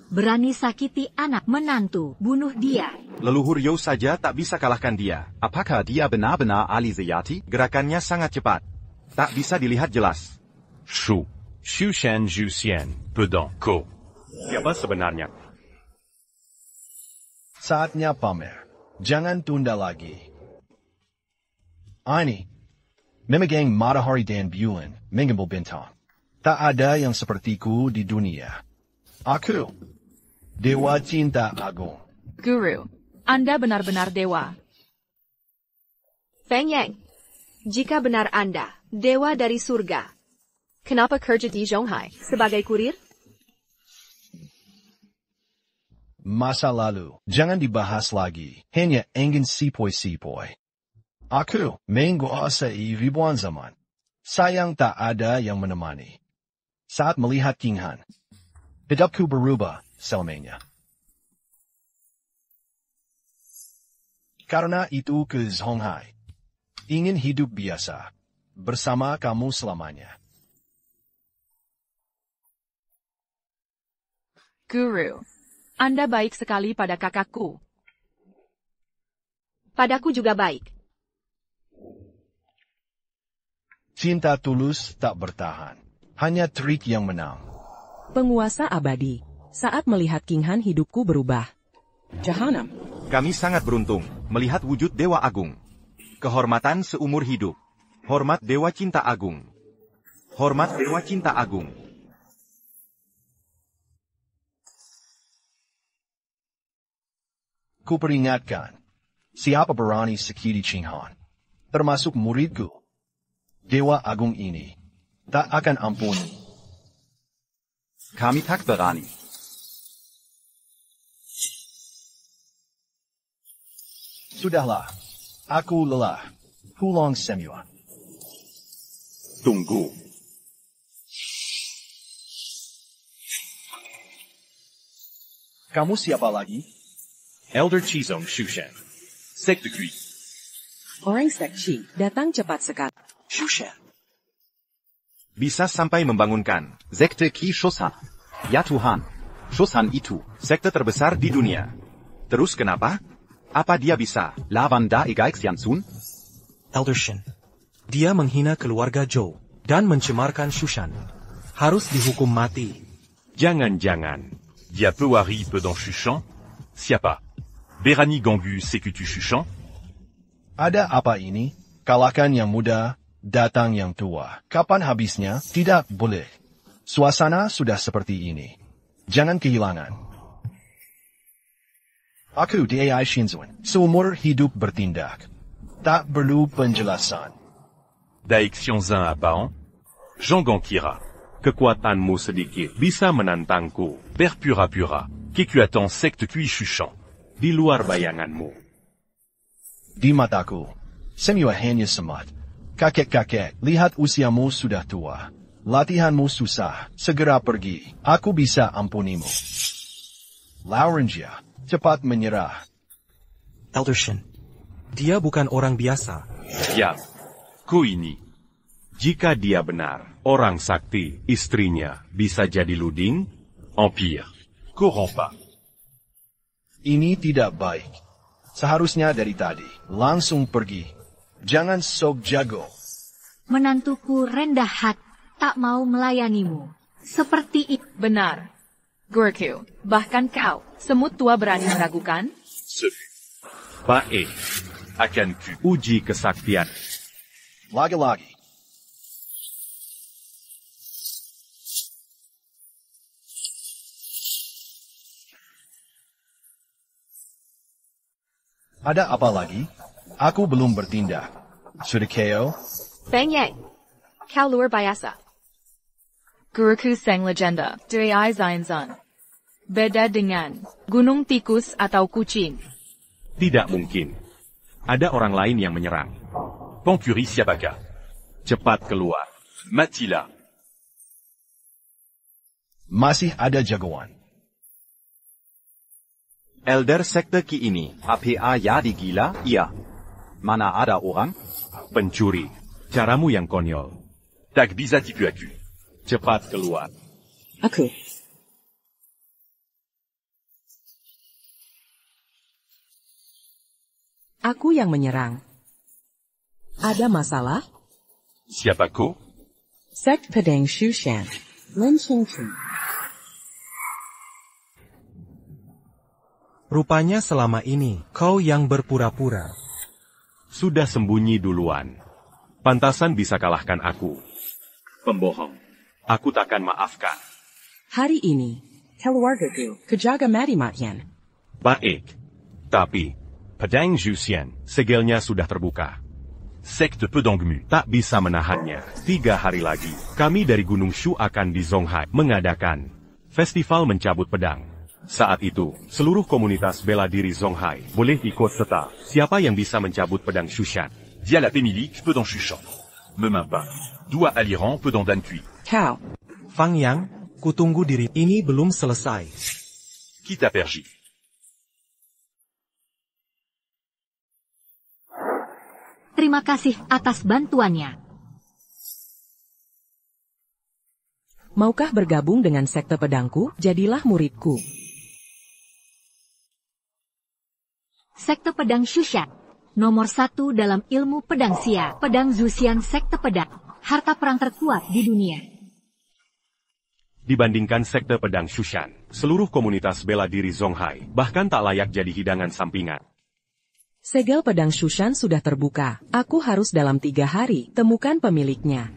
Berani sakiti anak menantu, bunuh dia. Leluhur Yo saja tak bisa kalahkan dia. Apakah dia benar-benar ahli Zeyati? Gerakannya sangat cepat. Tak bisa dilihat jelas. Shu, Shushan Juxian, Pedang, Ko. Siapa sebenarnya? Saatnya pamer. Jangan tunda lagi. Ini. Memegang matahari dan bulan, mengambil bintang. Tak ada yang sepertiku di dunia. Aku. Dewa cinta agung. Guru, Anda benar-benar dewa. Feng Yang. Jika benar Anda, dewa dari surga, kenapa kerja di Zhonghai sebagai kurir? Masa lalu, jangan dibahas lagi. Hanya ingin sipoi-sipoi. Aku menguasai ribuan zaman. Sayang tak ada yang menemani. Saat melihat King Han, hidupku berubah selamanya. Karena itu ke Zhonghai. Ingin hidup biasa. Bersama kamu selamanya. Guru, Anda baik sekali pada kakakku. Padaku juga baik. Cinta tulus tak bertahan. Hanya trik yang menang. Penguasa abadi. Saat melihat King Han hidupku berubah. Jahanam. Kami sangat beruntung melihat wujud Dewa Agung. Kehormatan seumur hidup. Hormat Dewa Cinta Agung. Hormat Dewa Cinta Agung. Kuperingatkan, siapa berani sakiti King Han, termasuk muridku, Dewa Agung ini, tak akan ampuni. Kami tak berani. Sudahlah, aku lelah. Pulang semua. Tunggu. Kamu siapa lagi? Elder Chizong Shushan. Sekte Kui. Orang Sekchi datang cepat sekali. Shushan. Bisa sampai membangunkan. Sekte Ki Shushan. Ya Tuhan. Shushan itu. Sekte terbesar di dunia. Terus kenapa? Apa dia bisa? Lawan da Egaixiansun? Elder Shen. Dia menghina keluarga Zhou dan mencemarkan Shushan. Harus dihukum mati. Jangan-jangan. Dia Pewari Pedang Shushan? Siapa? Berani Ganggu Sekutu Shushan? Ada apa ini? Kalahkan yang muda, datang yang tua. Kapan habisnya? Tidak boleh. Suasana sudah seperti ini. Jangan kehilangan. Aku Dai Shinzun, seumur hidup bertindak. Tak perlu penjelasan. Daik Xiongzan Abaon? Zhonggang Kira. Kekuatanmu sedikit bisa menantangku. Perpura-pura. Kekuatan Sekte Kui Shushan. Di luar bayanganmu. Di mataku, semua hanya semat. Kakek-kakek, lihat usiamu sudah tua. Latihanmu susah, segera pergi. Aku bisa ampunimu. Laurentia, cepat menyerah. Elder Shin. Dia bukan orang biasa. Ya, ku ini. Jika dia benar, orang sakti, istrinya, bisa jadi luding, empire, corrompa. Ini tidak baik. Seharusnya dari tadi, langsung pergi. Jangan sok jago. Menantuku rendah hati, tak mau melayanimu. Seperti itu. Benar. Gurku, bahkan kau, semut tua berani meragukan? Baik, akan ku uji kesaktian. Lagi-lagi. Ada apa lagi? Aku belum bertindak. Sudah KO? Feng Yang, kau luar biasa. Guruku sang legenda, dari Zainzan. Beda dengan gunung tikus atau kucing. Tidak mungkin. Ada orang lain yang menyerang. Poncuri Siabaka. Cepat keluar. Matilah. Masih ada jagoan. Elder sekte Ki ini, apa jadi gila? Iya. Mana ada orang? Pencuri. Caramu yang konyol. Tak bisa tipu aku. Cepat keluar. Aku. Aku yang menyerang. Ada masalah? Siapa kau? Sekt Pedang Shushan. Lin Qingqing. Rupanya selama ini, kau yang berpura-pura. Sudah sembunyi duluan. Pantasan bisa kalahkan aku. Pembohong. Aku takkan maafkan. Hari ini, keluargaku kejaga mati-matian. Baik. Tapi, Pedang Jusian, segelnya sudah terbuka. Sekte Pedangmu tak bisa menahannya. 3 hari lagi, kami dari Gunung Shu akan di Zonghai mengadakan festival mencabut pedang. Saat itu, seluruh komunitas bela diri Zonghai boleh ikut serta. Siapa yang bisa mencabut pedang Shushan? Dia la Pémilique, Pedang Shushan. Me main pas. Dua Aliran, Pedang Dan Cui. Kau. Fang Yang, kutunggu diri ini belum selesai. Kita pergi. Terima kasih atas bantuannya. Maukah bergabung dengan sekte pedangku? Jadilah muridku. Sekte Pedang Shushan. Nomor 1 dalam ilmu pedang sia. Pedang Zuxian Sekte Pedang. Harta perang terkuat di dunia. Dibandingkan sekte pedang Shushan, seluruh komunitas bela diri Zonghai bahkan tak layak jadi hidangan sampingan. Segel pedang Shushan sudah terbuka. Aku harus dalam 3 hari temukan pemiliknya.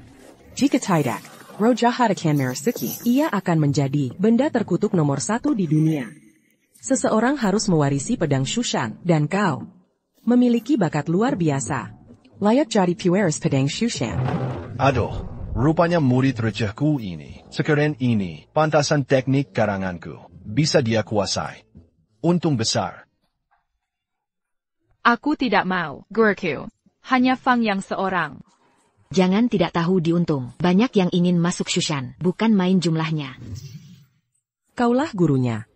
Jika tidak, Roja Hadakan Merasuki, ia akan menjadi benda terkutuk nomor 1 di dunia. Seseorang harus mewarisi pedang Shushan, dan kau memiliki bakat luar biasa. Layak jadi pewaris pedang Shushan. Aduh, rupanya murid recehku ini, sekeren ini, pantasan teknik karanganku, bisa dia kuasai. Untung besar. Aku tidak mau, Guruku. Hanya Fang Yang seorang. Jangan tidak tahu diuntung. Banyak yang ingin masuk Shushan, bukan main jumlahnya. Kaulah gurunya.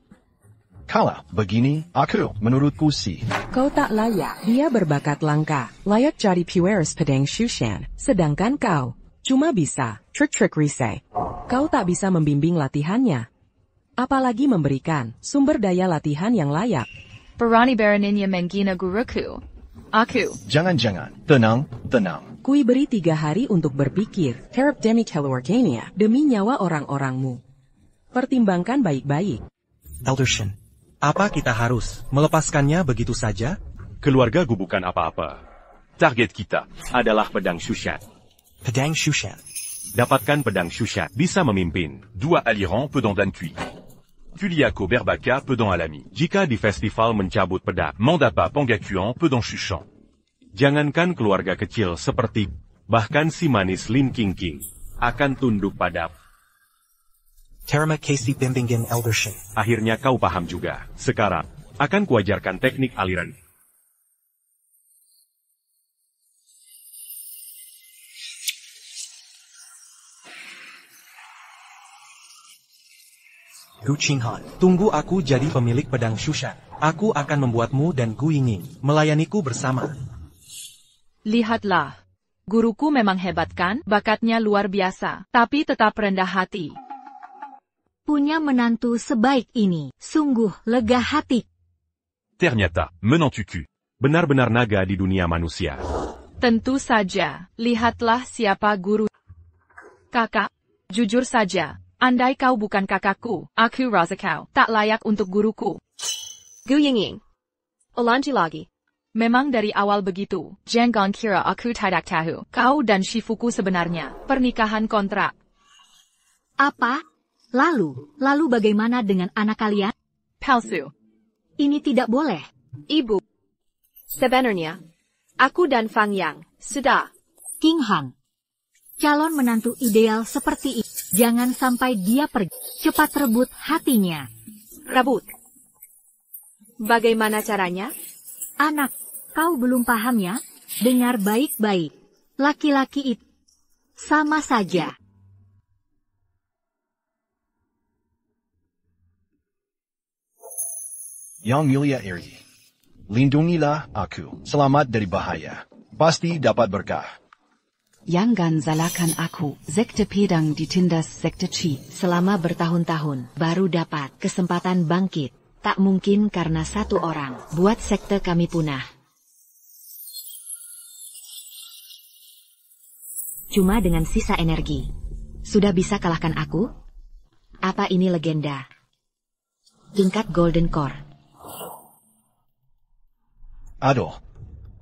Kalau begini, aku menurutku sih. Kau tak layak. Dia berbakat langka. Layak jadi pewaris pedang Shushan. Sedangkan kau cuma bisa trik-trik risai. Kau tak bisa membimbing latihannya. Apalagi memberikan sumber daya latihan yang layak. Berani beraninya menghina guruku. Aku. Jangan-jangan. Tenang, tenang. Kui beri 3 hari untuk berpikir. Harap demi keluarganya, demi nyawa orang-orangmu. Pertimbangkan baik-baik. Elder Shin. Apa kita harus melepaskannya begitu saja? Keluargaku bukan apa-apa. Target kita adalah pedang Shushan. Pedang Shushan. Dapatkan pedang Shushan bisa memimpin. Dua Aliran, Pedang Dan Cui. Kuliako Berbaka, Pedang Alami. Jika di festival mencabut pedang, Mandapa Pangakuan, Pedang Shushan. jangankan keluarga kecil seperti, bahkan si manis Lin Qingqing, akan tunduk pada. Terima kasih bimbingan Elder Shin. Akhirnya kau paham juga. Sekarang, akan kuajarkan teknik aliran. Gu Qinghan. Tunggu aku jadi pemilik pedang Shushan. Aku akan membuatmu dan Gu Yingning melayaniku bersama. Lihatlah. Guruku memang hebat kan? Bakatnya luar biasa, tapi tetap rendah hati. Punya menantu sebaik ini, sungguh lega hati. Ternyata, menantu Q. Benar-benar naga di dunia manusia. Tentu saja, lihatlah siapa guru. Kakak, jujur saja, andai kau bukan kakakku, aku rasa kau tak layak untuk guruku. Gu Yingning. Ulangi lagi. Memang dari awal begitu, jangan kira aku tidak tahu. Kau dan Shifuku sebenarnya, pernikahan kontrak. Apa? Lalu bagaimana dengan anak kalian? Palsu. Ini tidak boleh. Ibu. Sebenarnya, aku dan Fang Yang sudah. Qinghan. Calon menantu ideal seperti ini. Jangan sampai dia pergi. Cepat rebut hatinya. Rebut. Bagaimana caranya? Anak, kau belum paham ya? Dengar baik-baik. Laki-laki itu sama saja. Yang mulia Eri, lindungilah aku, selamat dari bahaya. Pasti dapat berkah. Jangan salahkan aku, Sekte Pedang ditindas Sekte Qi. Selama bertahun-tahun, baru dapat kesempatan bangkit. Tak mungkin karena satu orang, buat sekte kami punah. Cuma dengan sisa energi. Sudah bisa kalahkan aku? Apa ini legenda? Tingkat Golden Core. Aduh,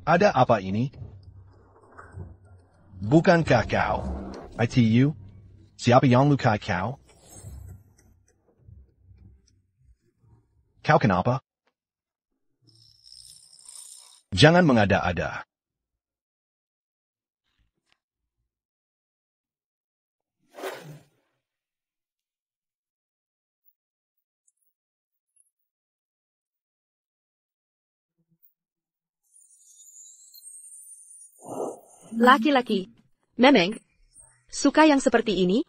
ada apa ini? Bukankah kau? ITU? Siapa yang lukai kau? Kau kenapa? Jangan mengada-ada. Laki-laki. Memang. Suka yang seperti ini?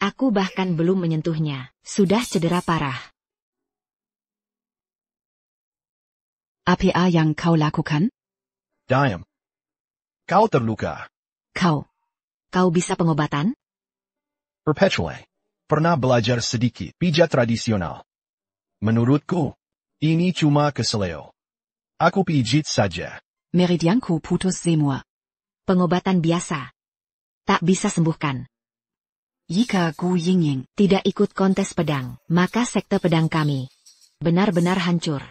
Aku bahkan belum menyentuhnya. Sudah cedera parah. Apa yang kau lakukan? Diam. Kau terluka. Kau bisa pengobatan? Perpetually. Pernah belajar sedikit pijat tradisional. Menurutku, ini cuma keseleo. Aku pijit saja. Meridianku putus semua. Pengobatan biasa. Tak bisa sembuhkan. Jika Gu Yingning tidak ikut kontes pedang, maka sekte pedang kami benar-benar hancur.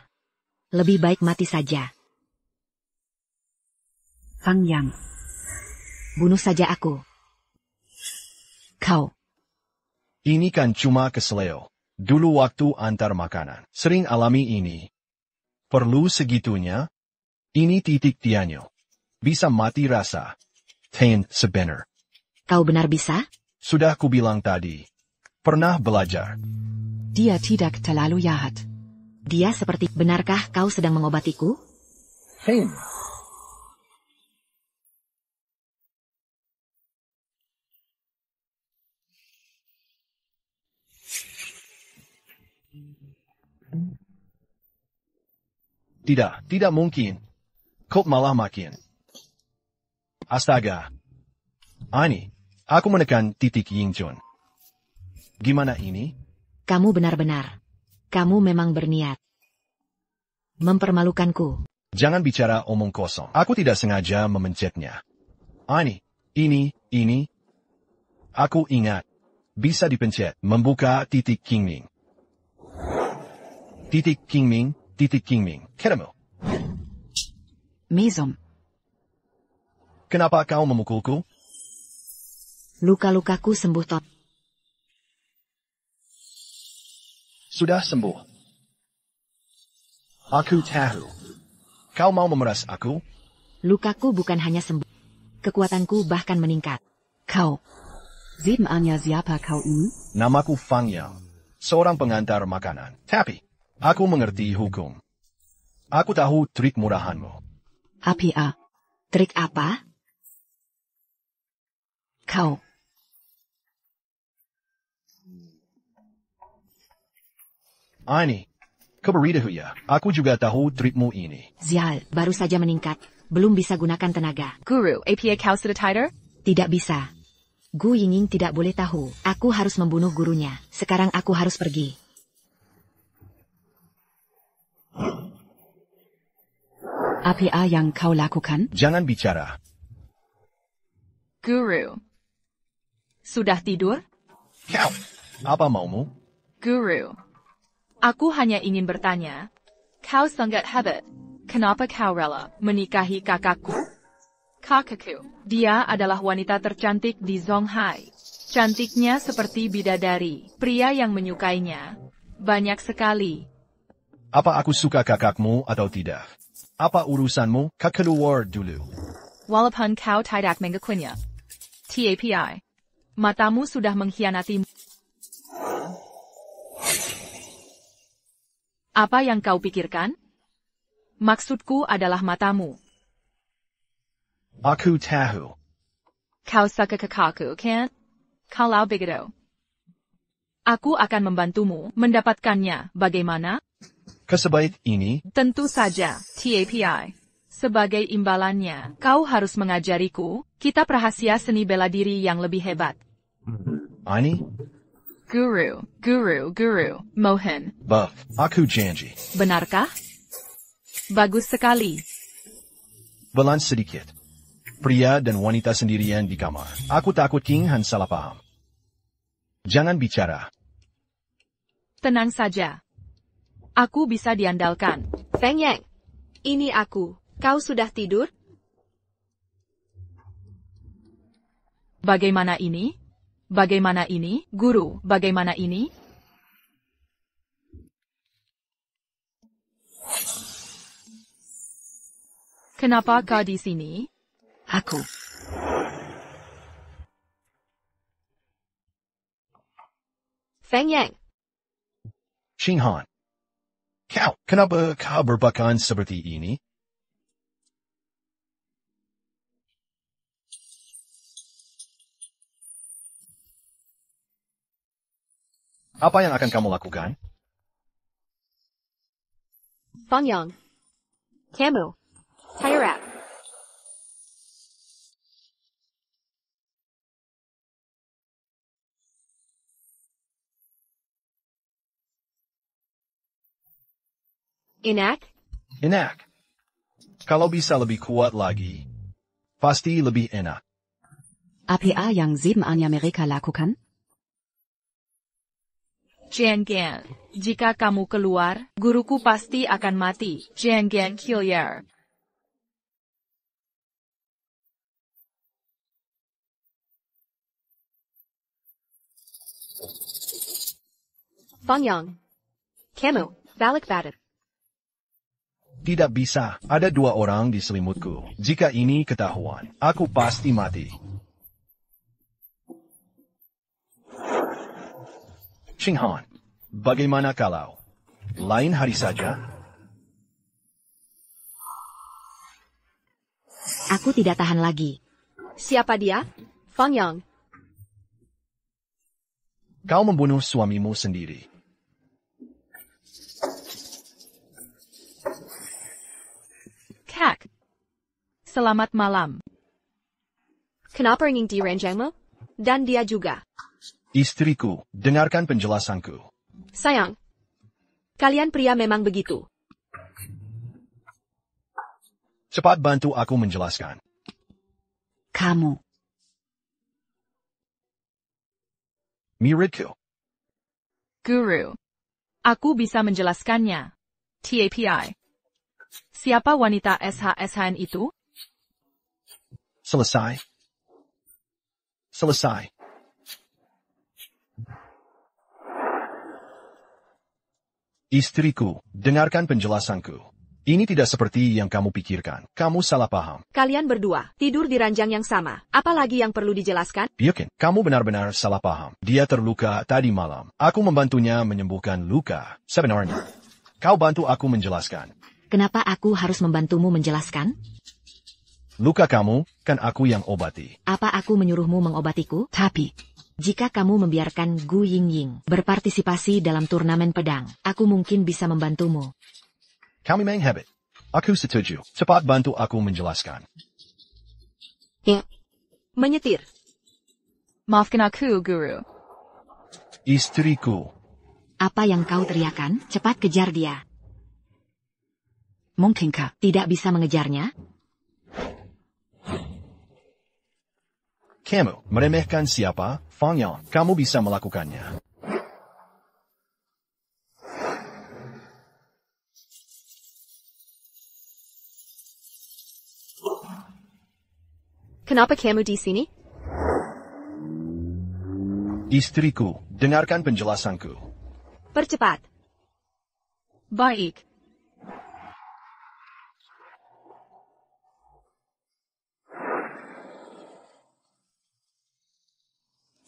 Lebih baik mati saja. Fang Yang. Bunuh saja aku. Kau. Ini kan cuma keseleo. Dulu waktu antar makanan, sering alami ini. Perlu segitunya? Ini titik tianyo. Bisa mati rasa. Tain sebenar. Kau benar bisa? Sudah kubilang tadi. Pernah belajar. Dia tidak terlalu jahat. Dia seperti, benarkah kau sedang mengobatiku? Tain. Tidak mungkin. Kok malah makin. Astaga. Ani, aku menekan titik Yingjun. Gimana ini? Kamu benar-benar. Kamu memang berniat mempermalukanku. Jangan bicara omong kosong. Aku tidak sengaja memencetnya. Ani, ini. Aku ingat. Bisa dipencet, membuka titik Qingming. Titik Qingming. Ketemu. Mesom. Kenapa kau memukulku? Luka-lukaku sembuh tot. Sudah sembuh. Aku tahu. Kau mau memeras aku? Lukaku bukan hanya sembuh. Kekuatanku bahkan meningkat. Kau. Sebenarnya siapa kau ini? Namaku Fang Yang. seorang pengantar makanan. Tapi, aku mengerti hukum. Aku tahu trik murahanmu. Apia. Trik apa? Kau. Ini. Keberitahu ya, aku juga tahu trikmu ini. Zial, baru saja meningkat. Belum bisa gunakan tenaga. Guru, APA kau sudah tighter? Tidak bisa. Gu Yinging tidak boleh tahu. Aku harus membunuh gurunya. Sekarang aku harus pergi. APA yang kau lakukan? Jangan bicara. Guru. Sudah tidur? Kau, apa maumu? Guru. Aku hanya ingin bertanya. Kau sangat hebat. Kenapa kau rela menikahi kakakku? Kakakku, dia adalah wanita tercantik di Zonghai. Cantiknya seperti bidadari. Pria yang menyukainya banyak sekali. Apa aku suka kakakmu atau tidak? Apa urusanmu? Keluar dulu. Walaupun kau tidak mengakuinya. TAPI. Matamu sudah mengkhianatimu. Apa yang kau pikirkan? Maksudku adalah matamu. Aku tahu. Kau suka kakakku, kan? Kalau begitu, aku akan membantumu mendapatkannya. Bagaimana? Sebaik ini? Tentu saja, TAPI. Sebagai imbalannya, kau harus mengajariku kitab rahasia seni bela diri yang lebih hebat. Ini? Guru, Mohan. Buff, aku janji. Benarkah? Bagus sekali. Balance sedikit. Pria dan wanita sendirian di kamar. Aku takut King Han salah paham. Jangan bicara. Tenang saja. Aku bisa diandalkan. Feng Yang, ini aku. Kau sudah tidur? Bagaimana ini? Bagaimana ini, guru? Bagaimana ini? Kenapa kau di sini? Aku. Feng Yang. Xing Han. Kau, kenapa kau berpakaian seperti ini? Apa yang akan kamu lakukan? Feng Yang. Kamu. Hire up. Enak? Enak. Kalau bisa lebih kuat lagi, pasti lebih enak. APA yang 7 mereka lakukan? Jian, jika kamu keluar, guruku pasti akan mati. Jian Kilier. Feng Yang. Kamu, balik badan. Tidak bisa, ada 2 orang di selimutku. Jika ini ketahuan, aku pasti mati. Xing Han, bagaimana kalau lain hari saja? Aku tidak tahan lagi. Siapa dia? Feng Yang. Kau membunuh suamimu sendiri. Kak. Selamat malam. Kenapa ingin direnjangmu? Dan dia juga. Istriku, dengarkan penjelasanku. Sayang. Kalian pria memang begitu. Cepat bantu aku menjelaskan. Kamu. Miridku. Guru. Aku bisa menjelaskannya. TAPI. Siapa wanita SHSHN itu? Selesai. Selesai. Istriku, dengarkan penjelasanku. Ini tidak seperti yang kamu pikirkan. Kamu salah paham. Kalian berdua tidur di ranjang yang sama. Apalagi yang perlu dijelaskan? Yakin, kamu benar-benar salah paham. Dia terluka tadi malam. Aku membantunya menyembuhkan luka. Sebenarnya, kau bantu aku menjelaskan. Kenapa aku harus membantumu menjelaskan? Luka kamu, kan aku yang obati. Apa aku menyuruhmu mengobatiku? Tapi, jika kamu membiarkan Gu Yingying berpartisipasi dalam turnamen pedang, aku mungkin bisa membantumu. Kami menghabit. Aku setuju. Cepat bantu aku menjelaskan. Menyetir. Maafkan aku, Guru. Istriku. Apa yang kau teriakan? Cepat kejar dia. mungkinkah tidak bisa mengejarnya? Kamu meremehkan siapa? Fang Yang, kamu bisa melakukannya. Kenapa kamu di sini? Istriku, dengarkan penjelasanku. Percepat. Baik.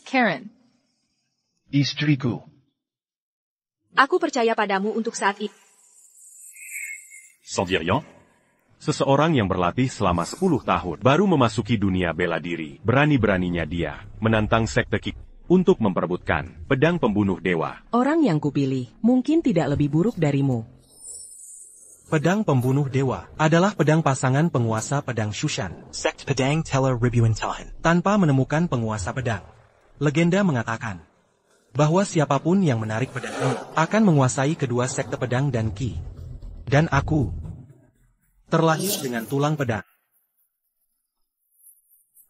Karen. Istriku. Aku percaya padamu untuk saat ini. Sans dire rien? Seseorang yang berlatih selama 10 tahun baru memasuki dunia bela diri. Berani-beraninya dia menantang sekte Qi untuk memperebutkan pedang pembunuh dewa. Orang yang kupilih mungkin tidak lebih buruk darimu. Pedang pembunuh dewa adalah pedang pasangan penguasa pedang Shushan. Sect Pedang Teller Ribuantahan. Tanpa menemukan penguasa pedang, legenda mengatakan bahwa siapapun yang menarik pedang ini akan menguasai kedua sekte pedang dan Qi. Dan aku terlahir dengan tulang pedang.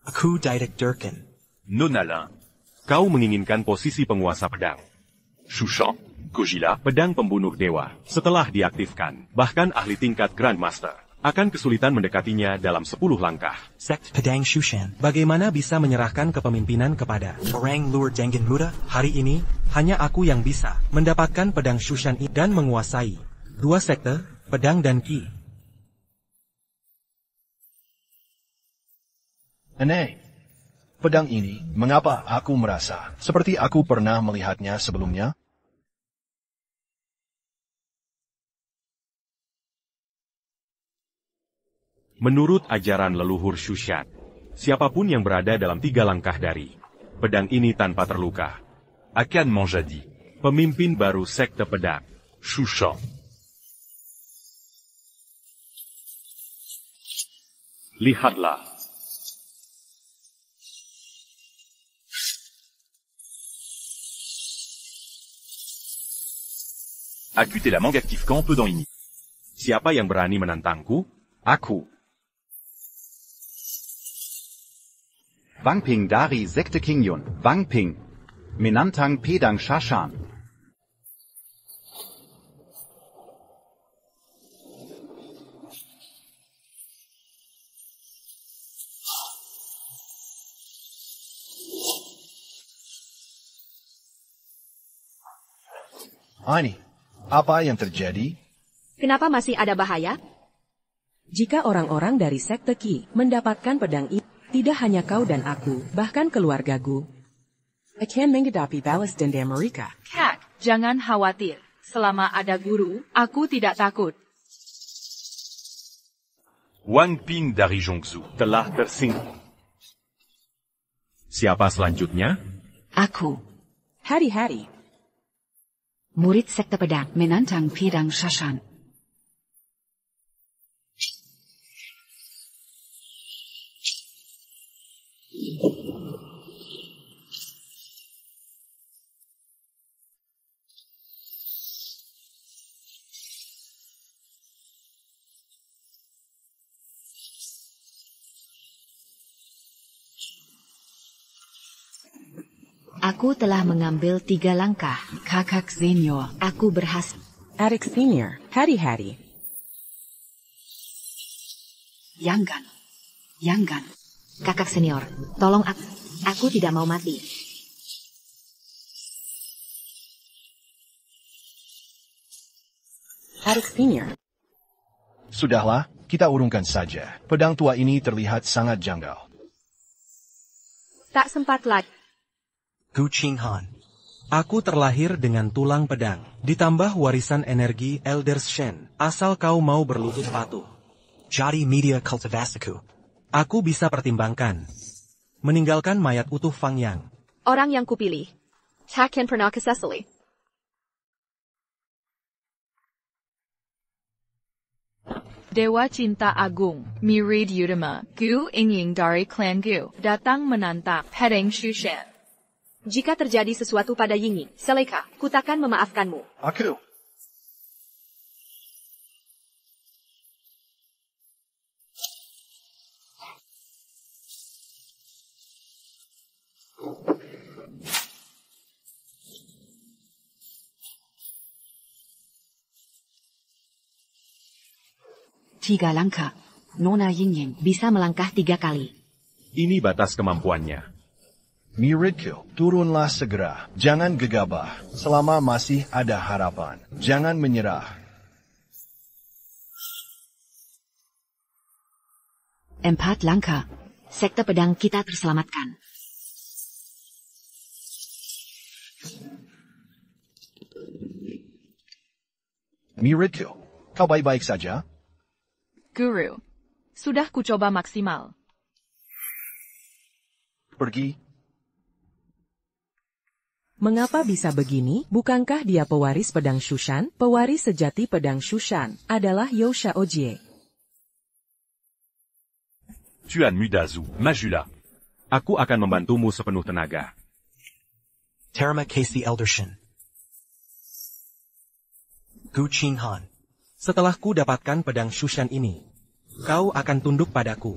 Aku Didac Durkin. Nonalin. Kau menginginkan posisi penguasa pedang. Shushan. Gojira. Pedang pembunuh dewa. Setelah diaktifkan, bahkan ahli tingkat Grandmaster akan kesulitan mendekatinya dalam 10 langkah. Sect Pedang Shushan. Bagaimana bisa menyerahkan kepemimpinan kepada Orang Lur Dengen Muda? Hari ini, hanya aku yang bisa mendapatkan pedang Shushan ini dan menguasai dua sekte, pedang dan Qi. Aneh. Pedang ini, mengapa aku merasa seperti aku pernah melihatnya sebelumnya? Menurut ajaran leluhur Shushan, siapapun yang berada dalam 3 langkah dari pedang ini tanpa terluka akan menjadi pemimpin baru sekte pedang Shushan. Lihatlah. Acute la mangue active quand peu dans ini. Siapa yang berani menantangku? Aku. Wangping dari Sekte Qingyun. Wangping. Menantang Pedang Shashan. Ani, apa yang terjadi? Kenapa masih ada bahaya? Jika orang-orang dari sekte Qi mendapatkan pedang itu, tidak hanya kau dan aku, bahkan keluargaku akan menghadapi balas dendam mereka. Kak, jangan khawatir. Selama ada guru, aku tidak takut. Wangping dari Zhongzhou Telah tersinggung. Siapa selanjutnya? Aku. Hari-hari. Murid sekte pedang. Menantang Pedang Shashan. Aku telah mengambil 3 langkah. Kakak Senior. Aku berhasil. Adik senior, hari-hari. Yanggan. Yanggan. Kakak senior, tolong aku. Aku tidak mau mati. Adik senior. Sudahlah, kita urungkan saja. Pedang tua ini terlihat sangat janggal. Tak sempat lagi. Gu Qinghan. Aku terlahir dengan tulang pedang, ditambah warisan energi Elders Shen, asal kau mau berlutut patuh. Jadi media cultivasiku. Aku bisa pertimbangkan. Meninggalkan mayat utuh Fang Yang. Orang yang kupilih. Takkan pernah kesesali. Dewa Cinta Agung, Mirid Yudama, Gu Ingying dari klan Gu, datang menantang Pedang Shushan. Jika terjadi sesuatu pada Yingying, Seleka, ku takkan memaafkanmu. Aku. Tiga langkah. Nona Yingying Bisa melangkah 3 kali. Ini batas kemampuannya. Miridku, turunlah segera. Jangan gegabah. Selama masih ada harapan. Jangan menyerah. 4 langkah. Sekte pedang kita terselamatkan. Miridku, kau baik-baik saja? Guru. Sudah kucoba maksimal. Pergi. Mengapa bisa begini? Bukankah dia pewaris pedang Shushan? Pewaris sejati pedang Shushan adalah You Xiaojie. Tuan Mudazu, majulah. Aku akan membantumu sepenuh tenaga. Terima Casey Eldershin. Gu Qinghan. Setelah ku dapatkan pedang Shushan ini, kau akan tunduk padaku.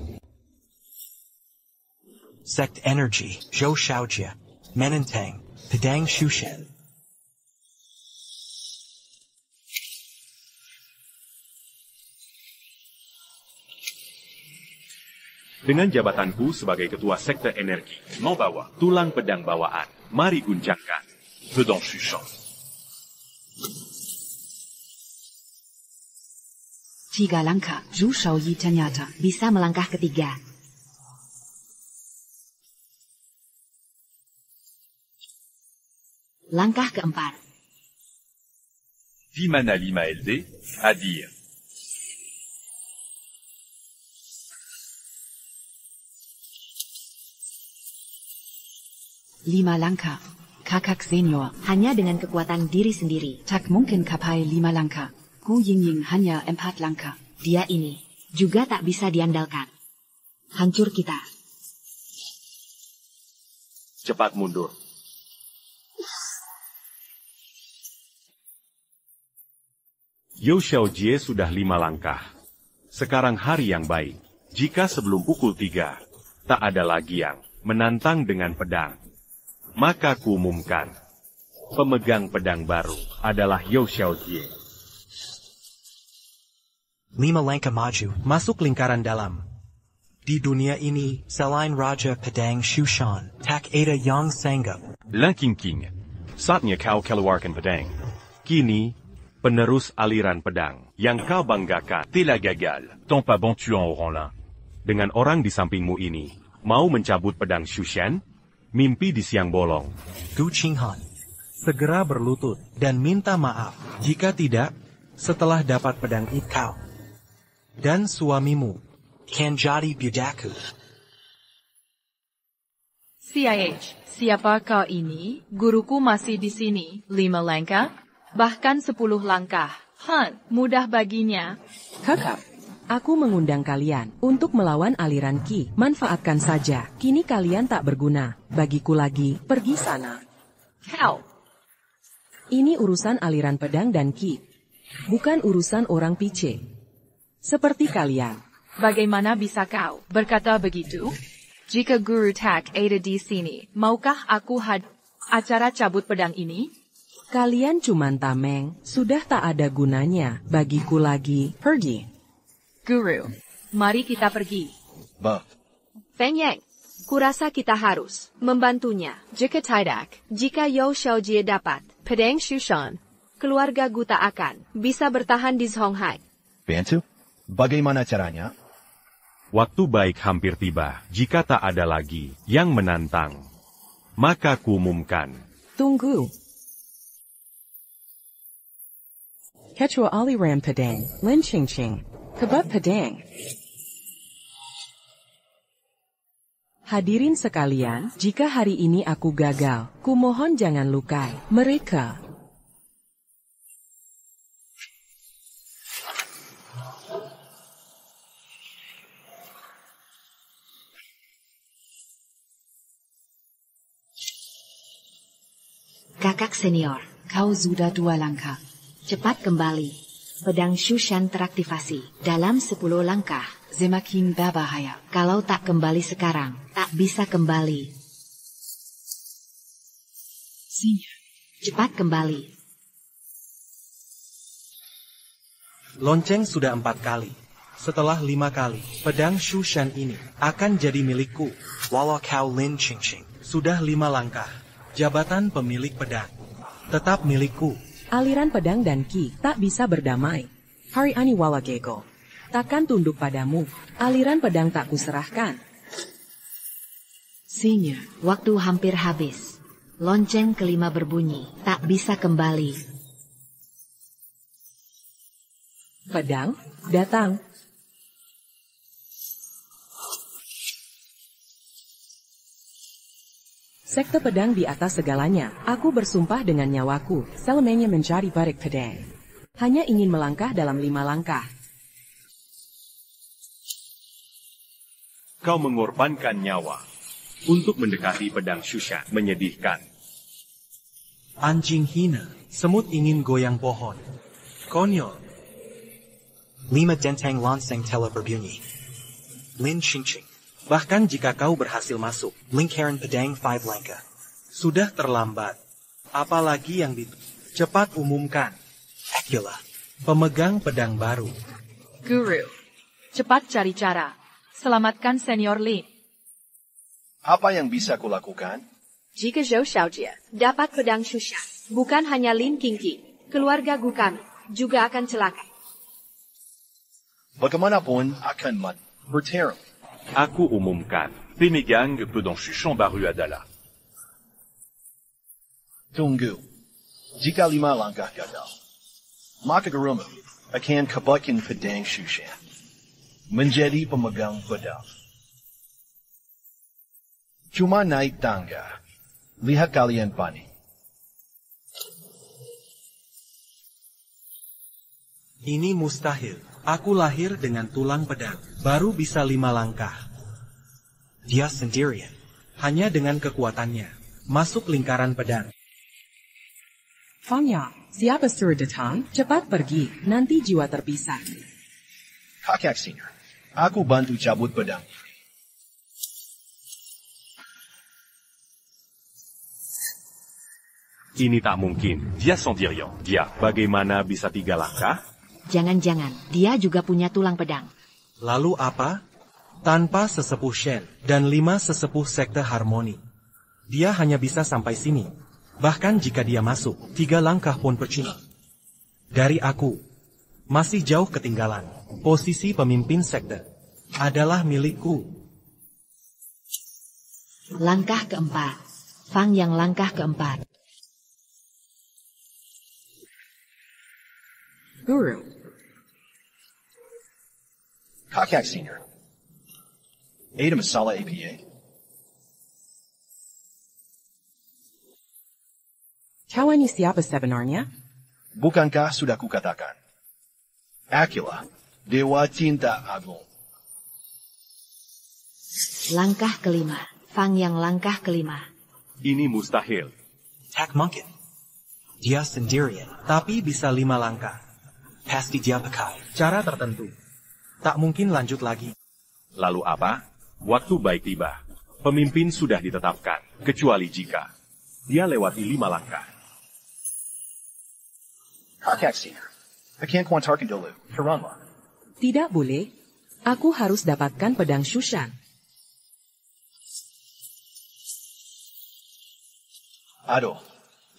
Sect Energy, Zhou Xiaojie, Menentang, Pedang Shushan. Dengan jabatanku sebagai ketua sekte energi, membawa tulang pedang bawaan, mari guncangkan. Pedang Shushan. 3 langkah. Zhu Shaoyi ternyata. Bisa melangkah ketiga. Langkah keempat. Vimana Lima LD, Adir. Lima langkah. Kakak senior. Hanya dengan kekuatan diri sendiri. Tak mungkin capai 5 langkah. Gu Yingying hanya 4 langkah. Dia ini juga tak bisa diandalkan. Hancur kita. Cepat mundur. You Xiaojie sudah 5 langkah. Sekarang hari yang baik. Jika sebelum pukul 3, tak ada lagi yang menantang dengan pedang, maka kuumumkan, pemegang pedang baru adalah You Xiaojie. 5 langkah maju. Masuk lingkaran dalam. Di dunia ini, Selain Raja Pedang Shushan, tak ada yang sanggup. Langking, saatnya kau keluarkan pedang. Kini, penerus aliran pedang yang kau banggakan telah gagal. Tant pas bon tuant auront l'un. Dengan orang di sampingmu ini, mau mencabut pedang Shushan? Mimpi di siang bolong. Gu Qinghan. segera berlutut dan minta maaf. Jika tidak, setelah dapat pedang itu, kau dan suamimu kan jadi budaku. CIH, siapa kau ini? Guruku masih di sini. 5 langkah? Bahkan 10 langkah. Mudah baginya. Kakak, aku mengundang kalian untuk melawan aliran Qi. Manfaatkan saja. Kini kalian tak berguna. Bagiku lagi, pergi sana. Kau. Ini urusan aliran pedang dan Qi. Bukan urusan orang pice. Seperti kalian. Bagaimana bisa kau berkata begitu? Jika guru tak ada di sini, maukah aku acara cabut pedang ini? Kalian cuman tameng, sudah tak ada gunanya. Bagiku lagi, pergi. Guru, mari kita pergi. Feng Yang, kurasa kita harus membantunya. Jika tidak, jika You Xiaojie dapat pedang Shushan, keluarga Gu tak akan bisa bertahan di Zhonghai. Bantu? Bagaimana caranya? Waktu baik hampir tiba. Jika tak ada lagi yang menantang, maka kuumumkan. Tunggu. Ketua aliran pedang, Lin Qingqing, kebab pedang. Hadirin sekalian, jika hari ini aku gagal, kumohon jangan lukai mereka. Kakak senior, Kau sudah 2 langkah. cepat kembali. Pedang Shushan teraktivasi dalam 10 langkah. Semakin berbahaya. Kalau tak kembali sekarang, tak bisa kembali. Sinyal. Cepat kembali. Lonceng sudah 4 kali. Setelah 5 kali, pedang Shushan ini akan jadi milikku. Walau kau Lin Qingqing. Sudah 5 langkah. Jabatan pemilik pedang tetap milikku. Aliran pedang dan ki tak bisa berdamai. Hari ani walagego. Takkan tunduk padamu. Aliran pedang tak kuserahkan. Sinyal. Waktu hampir habis. Lonceng kelima berbunyi. Tak bisa kembali. Pedang, datang. Sekte pedang di atas segalanya. Aku bersumpah dengan nyawaku, selamanya mencari barik pedang. Hanya ingin melangkah dalam 5 langkah. Kau mengorbankan nyawa untuk mendekati pedang Shushan. Menyedihkan. Anjing hina, semut ingin goyang pohon. Konyol. 5 dentang lonceng telah berbunyi. Lin Qingqing. Bahkan jika kau berhasil masuk, Lingkaran pedang 5 langkah. sudah terlambat. Apalagi yang cepat umumkan. Akula. Pemegang pedang baru. Guru, cepat cari cara. Selamatkan Senior Lin. Apa yang bisa kulakukan? Jika Zhou Xiaojie dapat pedang Shushan, bukan hanya Lin Qingqing, keluarga Gu kami juga akan celaka. Bagaimanapun akan mati. Bertarung. Aku umumkan. Pemegang pedang Shushan baru adalah. Tunggu. Jika 5 langkah gagal, maka gurumu akan kebaikan pedang Shushan. Menjadi pemegang pedang. Cuma naik tangga. Lihat kalian panik. Ini mustahil. Aku lahir dengan tulang pedang. Baru bisa 5 langkah. Dia sendirian. Hanya dengan kekuatannya. Masuk lingkaran pedang. Fangya, siapa suruh datang? Cepat pergi, nanti jiwa terpisah. Kakak senior, aku bantu cabut pedang. Ini tak mungkin. Dia sendirian. Dia. Bagaimana bisa 3 langkah? Jangan-jangan dia juga punya tulang pedang. Lalu apa? Tanpa sesepuh Shen dan 5 sesepuh sekte harmoni. Dia hanya bisa sampai sini. Bahkan jika dia masuk, 3 langkah pun percuma. Dari aku, masih jauh ketinggalan. Posisi pemimpin sekte adalah milikku. Langkah keempat. Fang yang langkah keempat. Guru. Kakak senior. Ada masalah APA. Kau ini siapa sebenarnya? Bukankah sudah kukatakan? Akila, Dewa Cinta Agung. Langkah kelima. Fang yang langkah kelima. Ini mustahil. Tak mungkin. Dia sendirian. Tapi bisa 5 langkah. Pasti dia pakai cara tertentu. Tak mungkin lanjut lagi. Lalu apa? Waktu baik tiba. Pemimpin sudah ditetapkan. Kecuali jika dia lewati 5 langkah. Kakak senior. Akan kuantarkan dulu. Keranlah. Tidak boleh. Aku harus dapatkan pedang Shushan. Aduh,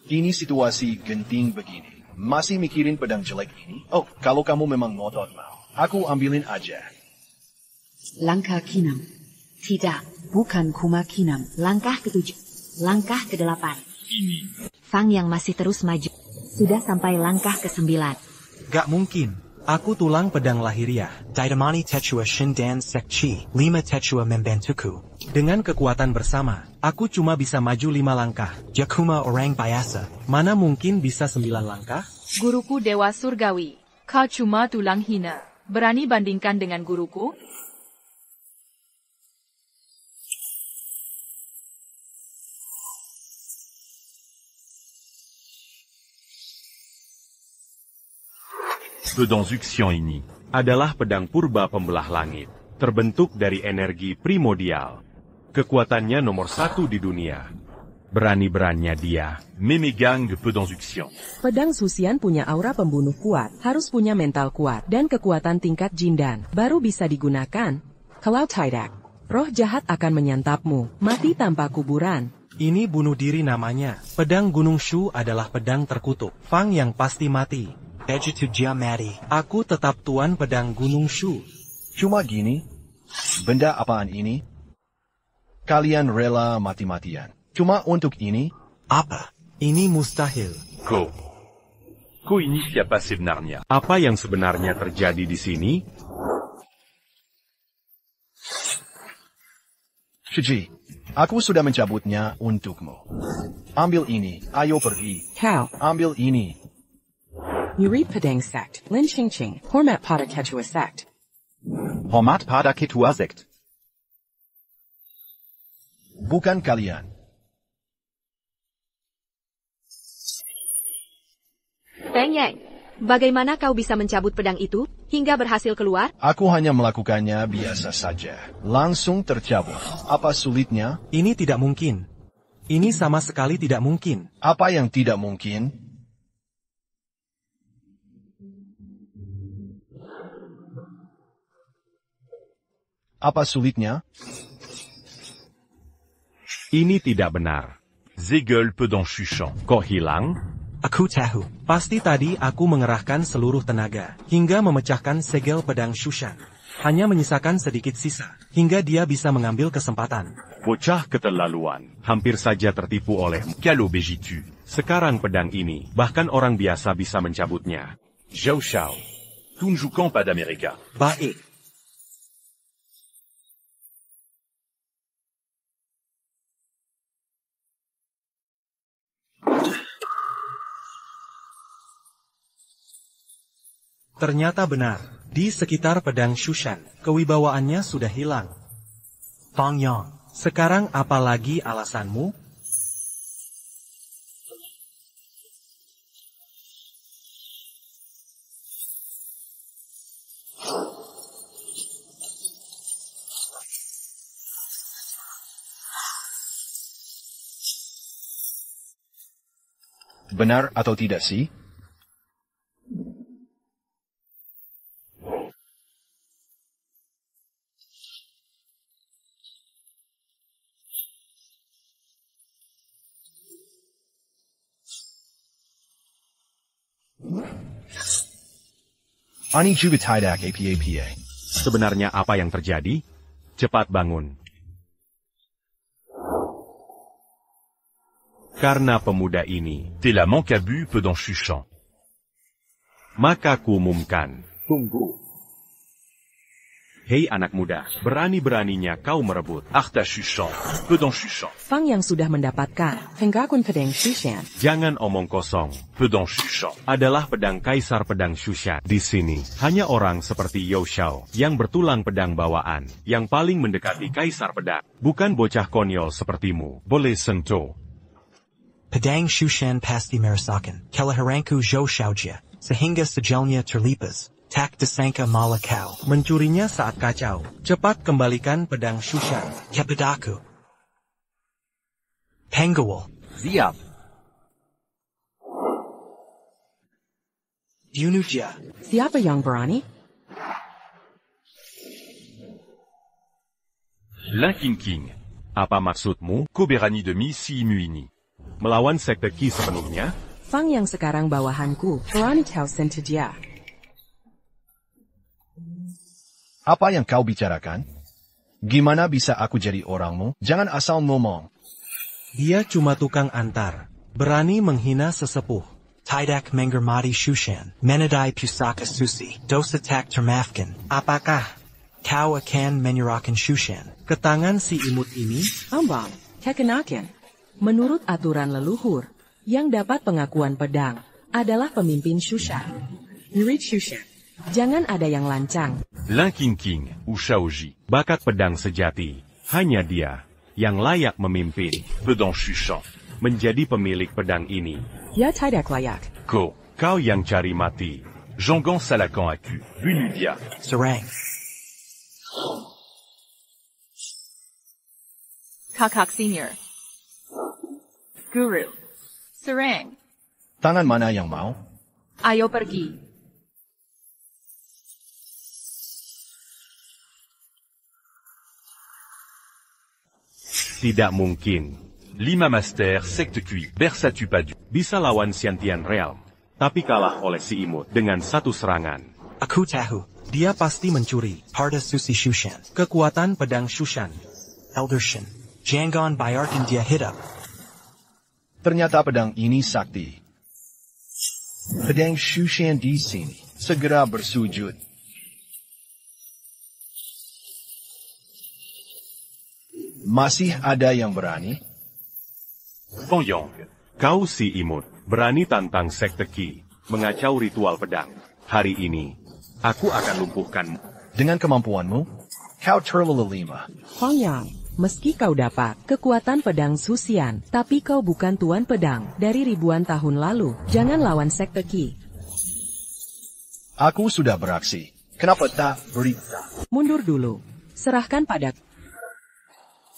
ini situasi genting begini. Masih mikirin pedang jelek ini? Oh, kalau kamu memang ngotot mau. Aku ambilin aja. Langkah Kinam. Tidak, bukan Kuma Kinam. Langkah ke-7. Langkah ke-8. Ini. Fang yang masih terus maju. Sudah sampai langkah ke-9. Gak mungkin. Aku tulang pedang lahiriah. Daidamani Techua Shindan Sekchi, 5 Techua Membantuku. Dengan kekuatan bersama, aku cuma bisa maju 5 langkah. Jakuma Orang Biasa. Mana mungkin bisa 9 langkah? Guruku Dewa Surgawi, kau cuma tulang hina. Berani bandingkan dengan guruku? Pedang Zuxian ini adalah pedang purba pembelah langit, terbentuk dari energi primordial. Kekuatannya nomor 1 di dunia. Berani-beraninya dia memegang pedang Zuxian. Pedang Zuxian punya aura pembunuh kuat, harus punya mental kuat, dan kekuatan tingkat jindan, baru bisa digunakan. Kalau tidak, roh jahat akan menyantapmu, mati tanpa kuburan. Ini bunuh diri namanya. Pedang Gunung Shu adalah pedang terkutuk. Fang yang pasti mati. Begitu dia mati. Aku tetap tuan pedang Gunung Shu. Cuma gini, benda apaan ini? Kalian rela mati-matian. Cuma untuk ini? Apa? Ini mustahil. Kau ini siapa sebenarnya? Apa yang sebenarnya terjadi di sini? Shiji, aku sudah mencabutnya untukmu. Ambil ini, ayo pergi. Kau. Ambil ini. Yuri Pedang Sect, Lin Qingqing, Hormat Pada Ketua Sect. Hormat Pada Ketua Sect. Bukan kalian. Peng Yang, bagaimana kau bisa mencabut pedang itu, hingga berhasil keluar? Aku hanya melakukannya biasa saja. Langsung tercabut. Apa sulitnya? Ini tidak mungkin. Ini sama sekali tidak mungkin. Apa yang tidak mungkin? Apa sulitnya? Ini tidak benar. Zegel pedang Shushan. Kok hilang? Aku tahu. Pasti tadi aku mengerahkan seluruh tenaga, hingga memecahkan segel pedang Shushan. Hanya menyisakan sedikit sisa, hingga dia bisa mengambil kesempatan. Bocah keterlaluan. Hampir saja tertipu oleh Kalau begitu. Sekarang pedang ini, bahkan orang biasa bisa mencabutnya. Zhao Shao. Tunjukkan pada mereka. Baik. Ternyata benar, di sekitar pedang Shushan, kewibawaannya sudah hilang. Fang Yang. Sekarang apa lagi alasanmu? Benar atau tidak sih? Ani juga tidak apa-apa. Sebenarnya apa yang terjadi? Cepat bangun. Karena pemuda ini Telah mencabu pedang Shushan. maka kuumumkan. Tunggu. Hei anak muda, berani-beraninya kau merebut Arta Shushan. Pedang Shushan. Fang yang sudah mendapatkan Henggakun Pedang Shushan. Jangan omong kosong. Pedang Shushan. Adalah pedang Kaisar Pedang Shushan. Di sini, hanya orang seperti Yao Shao yang bertulang pedang bawaan, yang paling mendekati Kaisar Pedang. Bukan bocah konyol sepertimu, boleh sentuh. Pedang Shushan pasti merasakan kelahiranku Zhou Shaojia, sehingga sejelnya terlipas. Tak disangka malah kau. Mencurinya saat kacau. Cepat kembalikan pedang Shushan. Kepadaku. Penggawal. Siap. Yunuja. Siapa yang berani? Linking King. Apa maksudmu? Kau berani demi si imu ini. Melawan sekte Qi sepenuhnya? Fang yang sekarang bawahanku, berani kau sentuh dia. Apa yang kau bicarakan? Gimana bisa aku jadi orangmu? Jangan asal ngomong. Dia cuma tukang antar. Berani menghina sesepuh. Tidak menghormati Shushan. Menadai pusaka susi. Dosa tak termaafkan. Apakah kau akan menyerahkan Shushan ke tangan si imut ini? Ambang, kekenakan. Menurut aturan leluhur, yang dapat pengakuan pedang adalah pemimpin Shushan. Murid Shushan. Jangan ada yang lancang. Lan Qingqing, ou Shaoji, bakat pedang sejati. Hanya dia yang layak memimpin pedang Shushan, menjadi pemilik pedang ini. Ya tidak layak. Kau yang cari mati. Jongon Salakan aku, Bunudia. Serang. Kakak Senior. Guru. Serang. Tangan mana yang mau? Ayo pergi. Tidak mungkin. 5 master sekte kui, bersatu padu. Bisa lawan Xiantian Realm, tapi kalah oleh si imut dengan 1 serangan. Aku tahu. Dia pasti mencuri. Parda susi Shushan. Kekuatan pedang Shushan. Elder Shen. Jangan biarkan dia hidup. Ternyata pedang ini sakti. Pedang Shushan di sini. Segera bersujud. Masih ada yang berani? Pongyong, kau si imut, berani tantang sekte Qi, mengacau ritual pedang. Hari ini, aku akan lumpuhkanmu. Dengan kemampuanmu, kau terlalu lemah. Pongyong, meski kau dapat kekuatan pedang Susian, tapi kau bukan tuan pedang dari ribuan tahun lalu. Jangan lawan sekte Qi. Aku sudah beraksi. Kenapa tak berita? Mundur dulu. Serahkan padaku.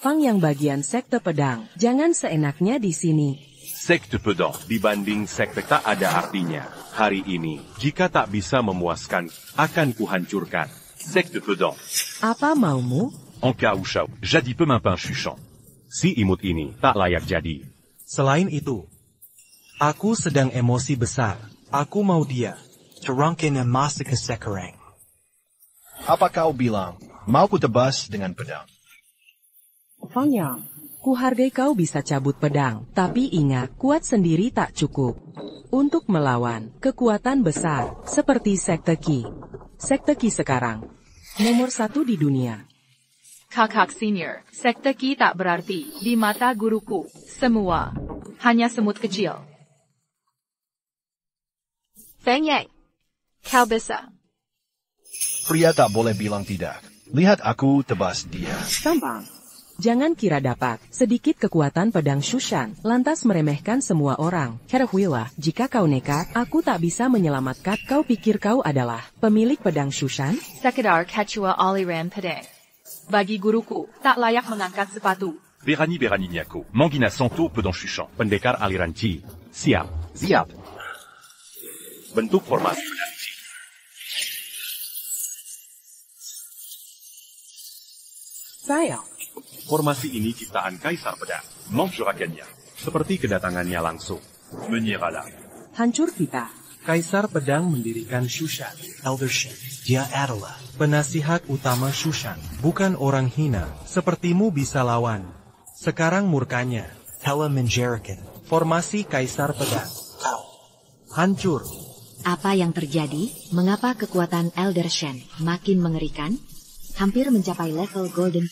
Fang yang bagian sekte pedang, jangan seenaknya di sini. Sekte pedang dibanding sekte tak ada artinya. Hari ini, jika tak bisa memuaskan, akan kuhancurkan. Sekte pedang. Apa maumu? En cas où Shao, jadi pemimpin Shushan. Si imut ini tak layak jadi. Selain itu, aku sedang emosi besar. Aku mau dia. Terangkan emas ke sekarang. Apa kau bilang, mau ku tebas dengan pedang? Pongyong, kuhargai kau bisa cabut pedang, tapi ingat, kuat sendiri tak cukup. Untuk melawan kekuatan besar, seperti sekte Qi. Sekte Qi sekarang, nomor 1 di dunia. Kakak Senior, sekte Qi tak berarti di mata guruku. Semua hanya semut kecil. Feng Yang, kau bisa. Pria tak boleh bilang tidak. Lihat aku tebas dia. Sambang. Jangan kira dapat sedikit kekuatan pedang Shushan, lantas meremehkan semua orang. Ketahuilah, jika kau nekat, aku tak bisa menyelamatkan. Kau pikir kau adalah pemilik pedang Shushan? Sekedar kecua aliran pedang. Bagi guruku, tak layak mengangkat sepatu. Berani Nyako, Mangina Santo pedang Shushan. Pendekar aliran Qi. Siap. Siap. Bentuk formasi pedang Qi. Saya. Formasi ini ciptaan Kaisar Pedang. Manjurakannya. Seperti kedatangannya langsung. Menyerahlah. Hancur kita. Kaisar Pedang mendirikan Shushan. Elder Shen. Dia adalah penasihat utama Shushan. Bukan orang hina. Sepertimu bisa lawan. Sekarang murkanya. telah menjarakan. Formasi Kaisar Pedang. Hancur. Apa yang terjadi? Mengapa kekuatan Elder Shen makin mengerikan? Hampir mencapai level Golden.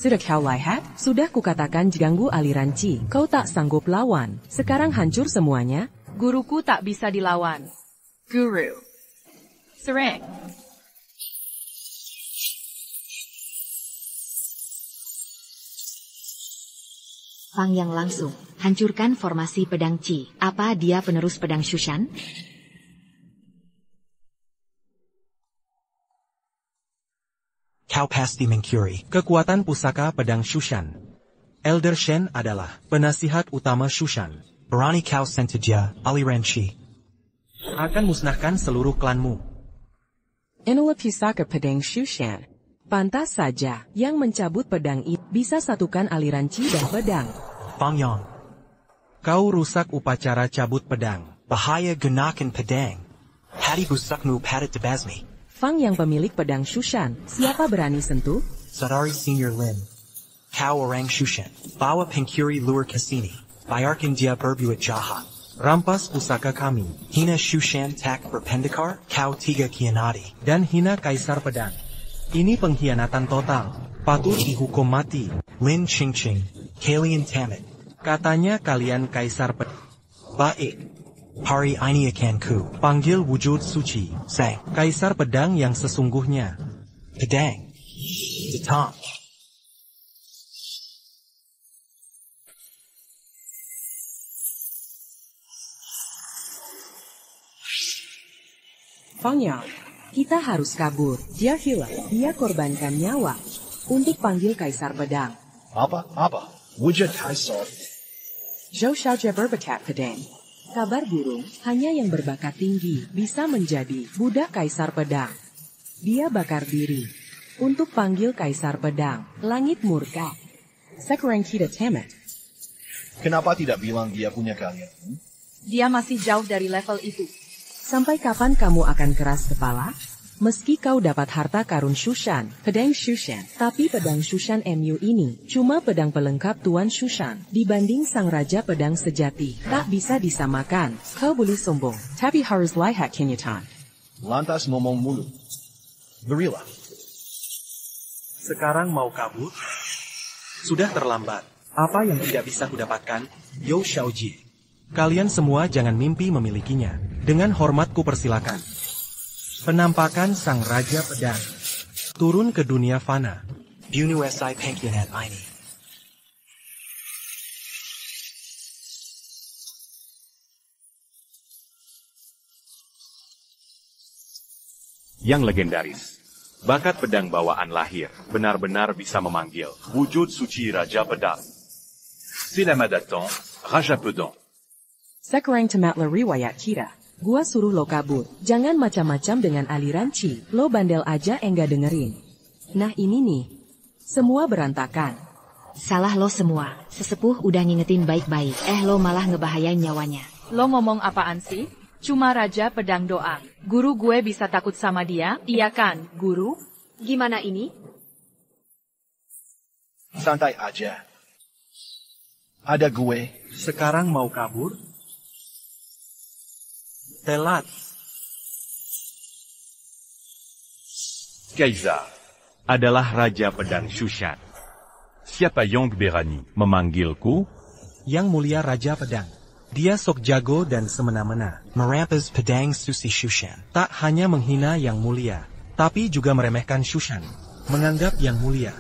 Sudah kau lihat? Sudah kukatakan ganggu aliran Qi. Kau tak sanggup lawan. Sekarang hancur semuanya. Guruku tak bisa dilawan. Guru. Serang. Fang Yang langsung hancurkan formasi pedang Qi. Apa dia penerus pedang Shushan? Kau pasti mencuri. Kekuatan pusaka pedang Shushan. Elder Shen adalah penasihat utama Shushan. Berani kau sentuh dia, aliran Qi. Akan musnahkan seluruh klanmu. Inilah pusaka pedang Shushan. Pantas saja, yang mencabut pedang itu bisa satukan aliran Qi dan pedang. Fang Yang. Kau rusak upacara cabut pedang. Bahaya gunakan pedang. Hati busukmu pada tebasmi. Fang yang pemilik pedang Shushan, siapa berani sentuh? Sadari Senior Lim. Kau Orang Shushan. Bawa Pencuri Luar Kesini. Bayarkan dia berbuat jahat. Rampas pusaka kami. Hina Shushan tak berpendekar. Kau tiga kianati. Dan hina Kaisar Pedang. Ini pengkhianatan total. Patut dihukum mati. Lin Qingqing. Kalian Tamit. Katanya kalian Kaisar Pedang. Baik. Hari ini akan ku panggil wujud suci. Say. Kaisar Pedang yang sesungguhnya. Pedang. Datang. Fang Yang, kita harus kabur. Dia hilang. Dia korbankan nyawa untuk panggil Kaisar Pedang. Apa? Wujud Kaisar. Zhou Xiaojie berbakat pedang. Kabar burung, hanya yang berbakat tinggi bisa menjadi budak Kaisar Pedang. Dia bakar diri untuk panggil Kaisar Pedang. Langit murka. Sekarang kita tamat. Kenapa tidak bilang dia punya kalian? Dia masih jauh dari level itu. Sampai kapan kamu akan keras kepala? Meski kau dapat harta karun Shushan, pedang Shushan, tapi pedang Shushan MU ini cuma pedang pelengkap Tuan Shushan. Dibanding sang raja pedang sejati, tak bisa disamakan. Kau boleh sombong, tapi harus lihat kenyataan. Lantas ngomong mulu. Berilah. Sekarang mau kabur? Sudah terlambat. Apa yang tidak bisa kudapatkan? Yo Xiaojie. Kalian semua jangan mimpi memilikinya. Dengan hormat ku persilakan. Penampakan sang raja pedang. Turun ke dunia fana. Bunu si pengkhianat ini. Yang legendaris. Bakat pedang bawaan lahir, benar-benar bisa memanggil wujud suci Raja Pedang. C'est la Madaton, Raja Pedang. Sekarang tamatlah riwayat kita. Gua suruh lo kabur. Jangan macam-macam dengan aliran Ci. Lo bandel aja enggak dengerin. Nah ini nih. Semua berantakan. Salah lo semua. Sesepuh udah ngingetin baik-baik. Lo malah ngebahayain nyawanya. Lo ngomong apaan sih? Cuma Raja Pedang doang. Guru gue bisa takut sama dia? Iya kan, guru? Gimana ini? Santai aja. Ada gue. Sekarang mau kabur? Telat. Kaisar adalah Raja Pedang Shushan. Siapa yang berani memanggilku? Yang mulia Raja Pedang. Dia sok jago dan semena-mena. Merampas pedang Susi Shushan. Tak hanya menghina yang mulia, tapi juga meremehkan Shushan. Menganggap yang mulia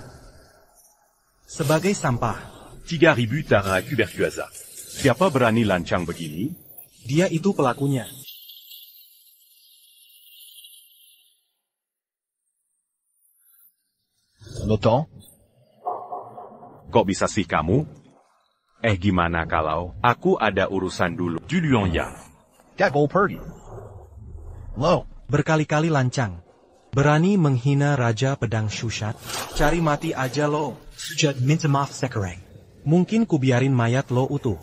sebagai sampah. 3000 Tara Kuberkuaza. Siapa berani lancang begini? Dia itu pelakunya. Loton? Kok bisa sih kamu? Gimana kalau aku ada urusan dulu? Julian Yang. Gagol pergi. Lo. Berkali-kali lancang. Berani menghina Raja Pedang Shushan. Cari mati aja lo. Sujat minta maaf sekarang. Mungkin ku biarin mayat lo utuh.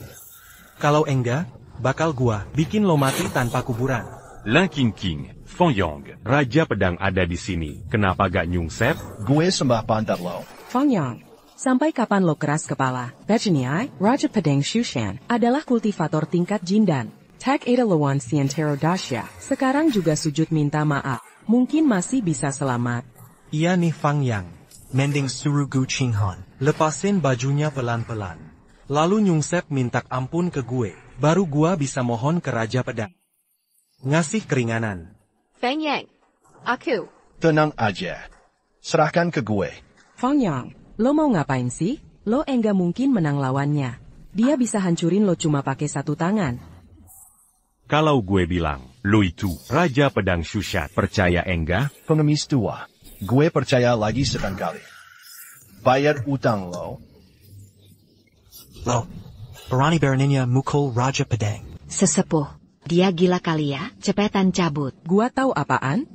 Kalau enggak, bakal gua bikin lo mati tanpa kuburan. Lan Qingqing, Fang Yang, Raja Pedang ada di sini. Kenapa gak nyungsep? Gue sembah pantat lo. Fang Yang, sampai kapan lo keras kepala? Bajaniai, Raja Pedang Shushan, adalah kultivator tingkat Jindan. Tak ada lawan Sientero Dasya. Sekarang juga sujud minta maaf. Mungkin masih bisa selamat. Iya nih Fang Yang. Mending suruh Gu Qinghan. Lepasin bajunya pelan-pelan. Lalu nyungsep minta ampun ke gue. Baru gua bisa mohon ke Raja Pedang. Ngasih keringanan. Fang Yang, aku. Tenang aja. Serahkan ke gue. Fang Yang, lo mau ngapain sih? Lo enggak mungkin menang lawannya. Dia bisa hancurin lo cuma pakai satu tangan. Kalau gue bilang, lo itu Raja Pedang Shushan, percaya enggak? Pengemis tua. Gue percaya lagi sekali. Bayar utang lo. Lo, berani beraninya mukul Raja Pedang. Sesepuh. Dia gila kali ya, cepetan cabut. Gua tahu apaan?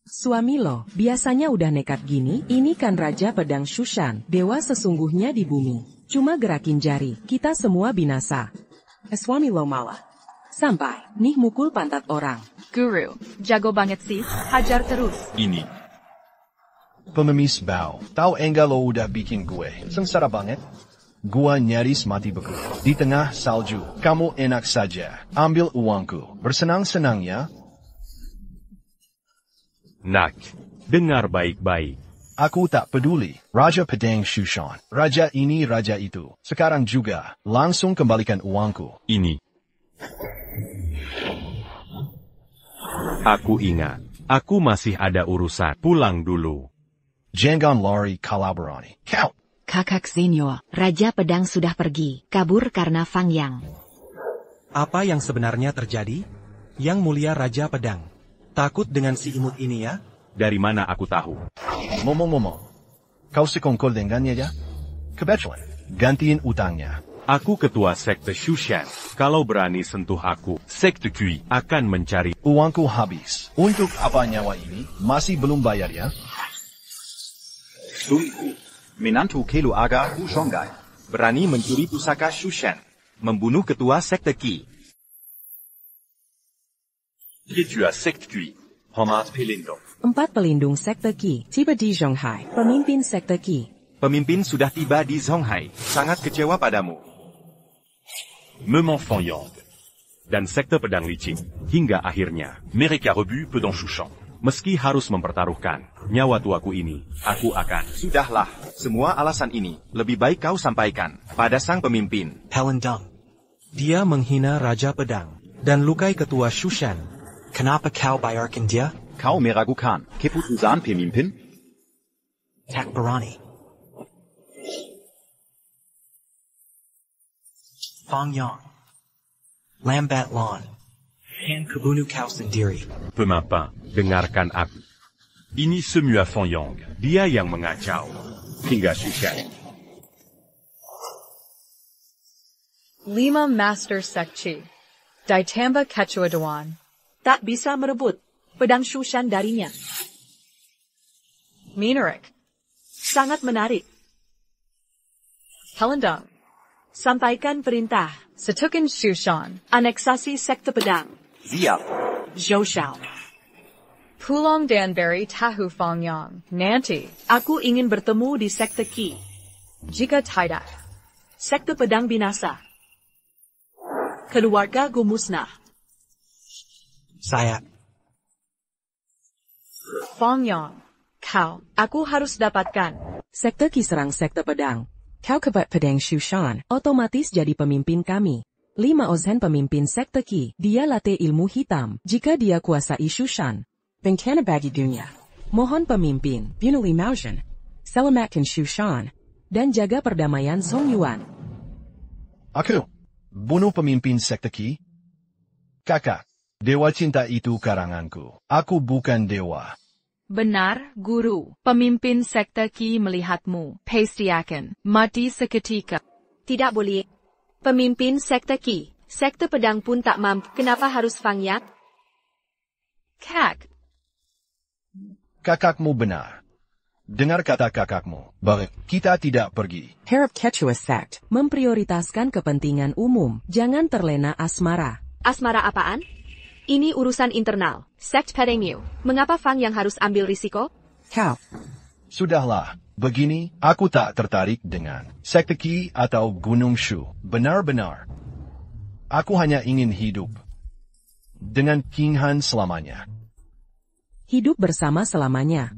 Suami lo, biasanya udah nekat gini, ini kan Raja Pedang Shushan, dewa sesungguhnya di bumi. Cuma gerakin jari, kita semua binasa. Suami lo malah Sampai, nih mukul pantat orang. Guru, jago banget sih, hajar terus. Ini. Pengemis bau. Tahu enggak lo udah bikin gue sengsara banget? Gua nyaris mati beku. Di tengah salju, kamu enak saja. Ambil uangku. Bersenang-senang ya. Nak, dengar baik-baik. Aku tak peduli. Raja Pedang Shushan. Raja ini, raja itu. Sekarang juga, langsung kembalikan uangku. Ini. Aku ingat. Aku masih ada urusan. Pulang dulu. Jangan lari kalaberani. Kau! Kakak senior, Raja Pedang sudah pergi, kabur karena Fang Yang. Apa yang sebenarnya terjadi? Yang mulia Raja Pedang. Takut dengan si imut ini ya? Dari mana aku tahu? Ngomong-ngomong, kau sekongkol dengannya ya? Kebetulan, gantiin utangnya. Aku ketua sekte Shushan. Kalau berani sentuh aku, sekte Kui akan mencari. Uangku habis. Untuk apa nyawa ini? Masih belum bayar ya? Tunggu. Menantu Kelu Aga Hu Shongai. Berani mencuri pusaka Shushan. Membunuh ketua sekte Qi. Ketua sekte Kui. Homat Pelindung. 4 pelindung sekte Qi, tiba di Zhonghai, pemimpin sekte Qi. Pemimpin sudah tiba di Zhonghai. Sangat kecewa padamu. Memon Fanyang. Dan sekte pedang licin. Hingga akhirnya. Mereka rebu Pedang Shushan. Meski harus mempertaruhkan nyawa tuaku ini, aku akan. Sudahlah, semua alasan ini lebih baik kau sampaikan pada sang pemimpin. Pelendung. Dia menghina Raja Pedang dan lukai ketua Shushan. Kenapa kau bayarkan dia? Kau meragukan keputusan pemimpin? Tak berani. Fang Yang. Lambat Lan. Han kebunuh kau sendiri. Pemapa, dengarkan aku. Ini semua Fanyang. Dia yang mengacau. Hingga Shushan. 5 Master Sekchi. Ditamba Quechua Dewan. Tak bisa merebut pedang Shushan darinya. Menarik. Sangat menarik. Pelendung. Sampaikan perintah. Setukan Shushan. Aneksasi sekte pedang. Siap. Zhou Shao. Pulong Danbury Tahu Fang Yang. Nanti. Aku ingin bertemu di sekte Qi. Jika tidak. Sekte pedang binasa. Keluarga gu musnah. Saya. Fang Yang. Kau. Aku harus dapatkan. Sekte Qi serang sekte pedang. Kau kebat pedang Shushan, otomatis jadi pemimpin kami. 5 Ozhen pemimpin sekte Qi, dia latih ilmu hitam, jika dia kuasai Shushan. Bencana bagi dunia. Mohon pemimpin, bunuh Mao Zhen, selamatkan Shushan, dan jaga perdamaian Song Yuan. Aku, bunuh pemimpin sekte Qi? Kakak, dewa cinta itu karanganku. Aku bukan dewa. Benar, Guru. Pemimpin sekte Qi melihatmu. Pasti akan mati seketika. Tidak boleh. Pemimpin sekte Qi, sekte pedang pun tak mampu. Kenapa harus Fang Yang? Kakakmu benar. Dengar kata kakakmu, bahwa kita tidak pergi. Harap Quechua Sect memprioritaskan kepentingan umum, jangan terlena asmara. Asmara apaan? Ini urusan internal. Sect Pedang Yu. Mengapa Fang Yang harus ambil risiko? Kau. Sudahlah, begini, aku tak tertarik dengan sekte Qi atau Gunung Shu. Benar-benar. Aku hanya ingin hidup dengan King Han selamanya. Hidup bersama selamanya.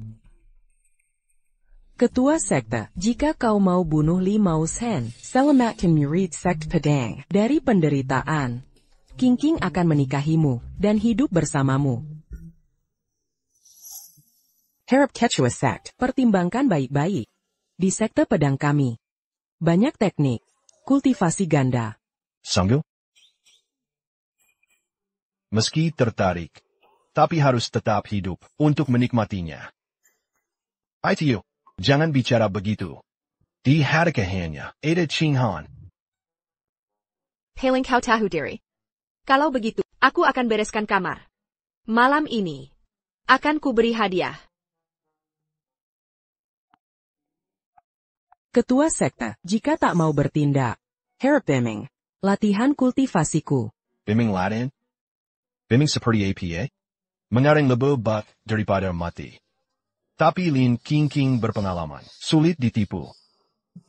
Ketua sekte, jika kau mau bunuh Li Mao Zhen, selamatkan murid sekte pedang dari penderitaan. King akan menikahimu dan hidup bersamamu. Harap Quechua Sect, pertimbangkan baik-baik. Di sekte pedang kami. Banyak teknik. Kultivasi ganda. Sanggup? Meski tertarik, tapi harus tetap hidup untuk menikmatinya. Aitio, jangan bicara begitu. Di hadapannya ada King Han. Paling kau tahu diri. Kalau begitu, aku akan bereskan kamar. Malam ini, akan kuberi hadiah. Ketua sekte, jika tak mau bertindak. Harap Beming. Latihan kultivasiku. Biming Latin? Biming seperti APA? Mengarang lebih baik daripada mati. Tapi Lin King berpengalaman. Sulit ditipu.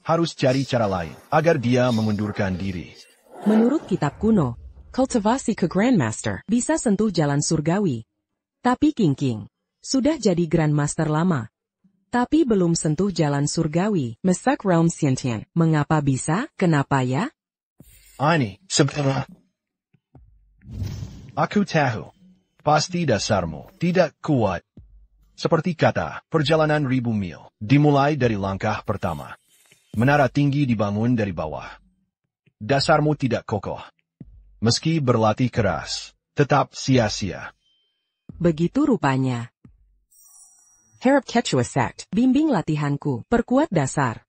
Harus cari cara lain agar dia mengundurkan diri. Menurut kitab kuno, kultivasi ke Grandmaster bisa sentuh jalan surgawi. Tapi King sudah jadi Grandmaster lama. Tapi belum sentuh jalan surgawi. Mesak Realm Sentient. Mengapa bisa? Kenapa ya? Ini sebenarnya. Aku tahu. Pasti dasarmu tidak kuat. Seperti kata, perjalanan 1000 mil dimulai dari langkah pertama. Menara tinggi dibangun dari bawah. Dasarmu tidak kokoh. Meski berlatih keras, tetap sia-sia. Begitu rupanya. Harap Quechua Sect, bimbing latihanku, perkuat dasar.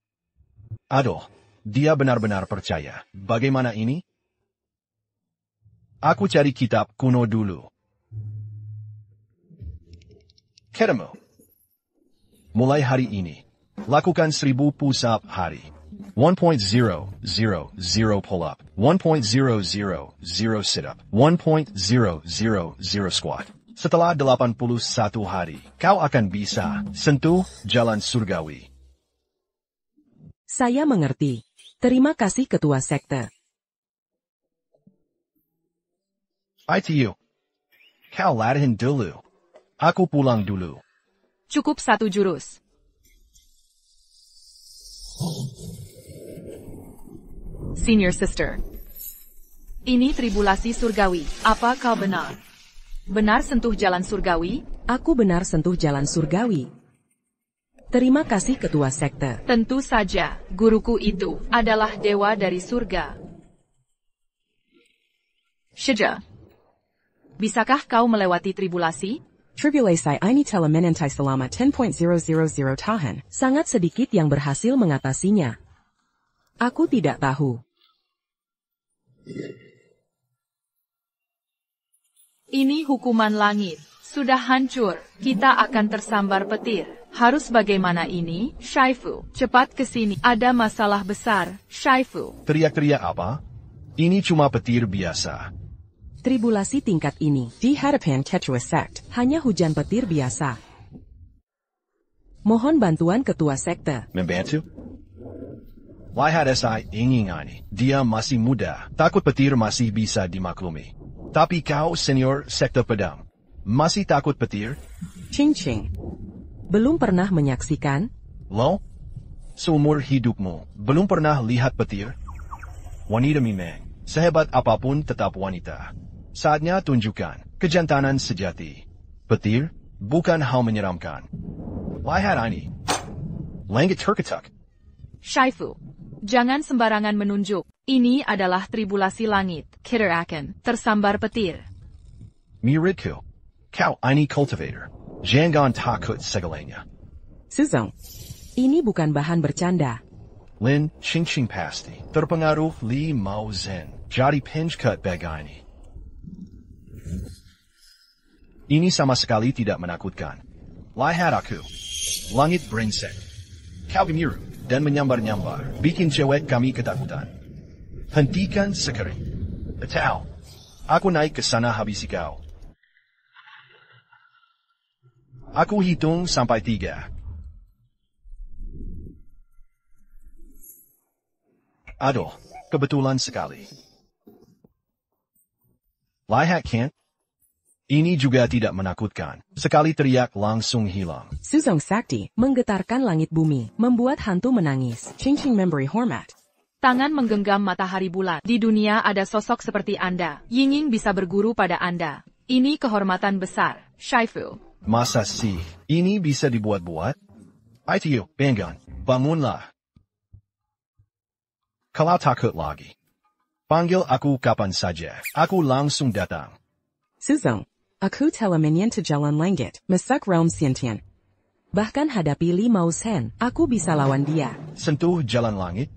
Aduh, dia benar-benar percaya. Bagaimana ini? Aku cari kitab kuno dulu. Ketemu. Mulai hari ini, lakukan 1000 push-up hari. 1.000 pull-up, 1.000 sit-up, 1.000 squat. Setelah 81 hari, kau akan bisa sentuh jalan surgawi. Saya mengerti. Terima kasih Ketua Sekte. ITU. Kau latihan dulu. Aku pulang dulu. Cukup 1 jurus. Senior Sister. Ini tribulasi surgawi. Apa kau benar? Benar sentuh jalan surgawi? Aku benar sentuh jalan surgawi. Terima kasih Ketua Sekte. Tentu saja, guruku itu adalah dewa dari surga. Shija. Bisakah kau melewati tribulasi? Tribulasi ini telah menentai selama 10.000 tahan. Sangat sedikit yang berhasil mengatasinya. Aku tidak tahu. Ini hukuman langit. Sudah hancur. Kita akan tersambar petir. Harus bagaimana ini? Shaifu, cepat ke sini. Ada masalah besar. Shaifu. Teriak-teriak apa? Ini cuma petir biasa. Tribulasi tingkat ini, di hadapan Quechua Sect, hanya hujan petir biasa. Mohon bantuan Ketua Sekte. Membantu? Lihat SI ingin. Dia masih muda. Takut petir masih bisa dimaklumi. Tapi kau senior Sekte Pedang. Masih takut petir? Ching. Belum pernah menyaksikan? Lo? Seumur hidupmu, belum pernah lihat petir? Wanita memang, sehebat apapun tetap wanita. Saatnya tunjukkan kejantanan sejati. Petir, bukan hal menyeramkan. Lihat ini. Langit terketuk. Shaifu, jangan sembarangan menunjuk. Ini adalah tribulasi langit. Kiterakan, tersambar petir. Miridku, kau ini cultivator. Jangan takut segalanya. Suzong, ini bukan bahan bercanda. Lin, Ching pasti terpengaruh Li Mao Zhen. Jadi pinchcut begini. Ini sama sekali tidak menakutkan. Lihat aku. Langit brengsek. Kau gemiru dan menyambar-nyambar. Bikin cewek kami ketakutan. Hentikan sekarang. Atau, aku naik ke sana habisi kau. Aku hitung sampai 3. Aduh, kebetulan sekali. Lihat kan? Ini juga tidak menakutkan. Sekali teriak langsung hilang. Suzong Sakti menggetarkan langit bumi, membuat hantu menangis. Ching memberi hormat. Tangan menggenggam matahari bulan. Di dunia ada sosok seperti Anda. Yinging bisa berguru pada Anda. Ini kehormatan besar. Shaifu. Masa sih, ini bisa dibuat-buat? ITU, Bangun, bangunlah. Kalau takut lagi, panggil aku kapan saja. Aku langsung datang. Suzong, aku telah menyentuh jalan langit, mesak Realm Sentient. Bahkan hadapi Li Mao Zhen, aku bisa lawan dia. Sentuh jalan langit?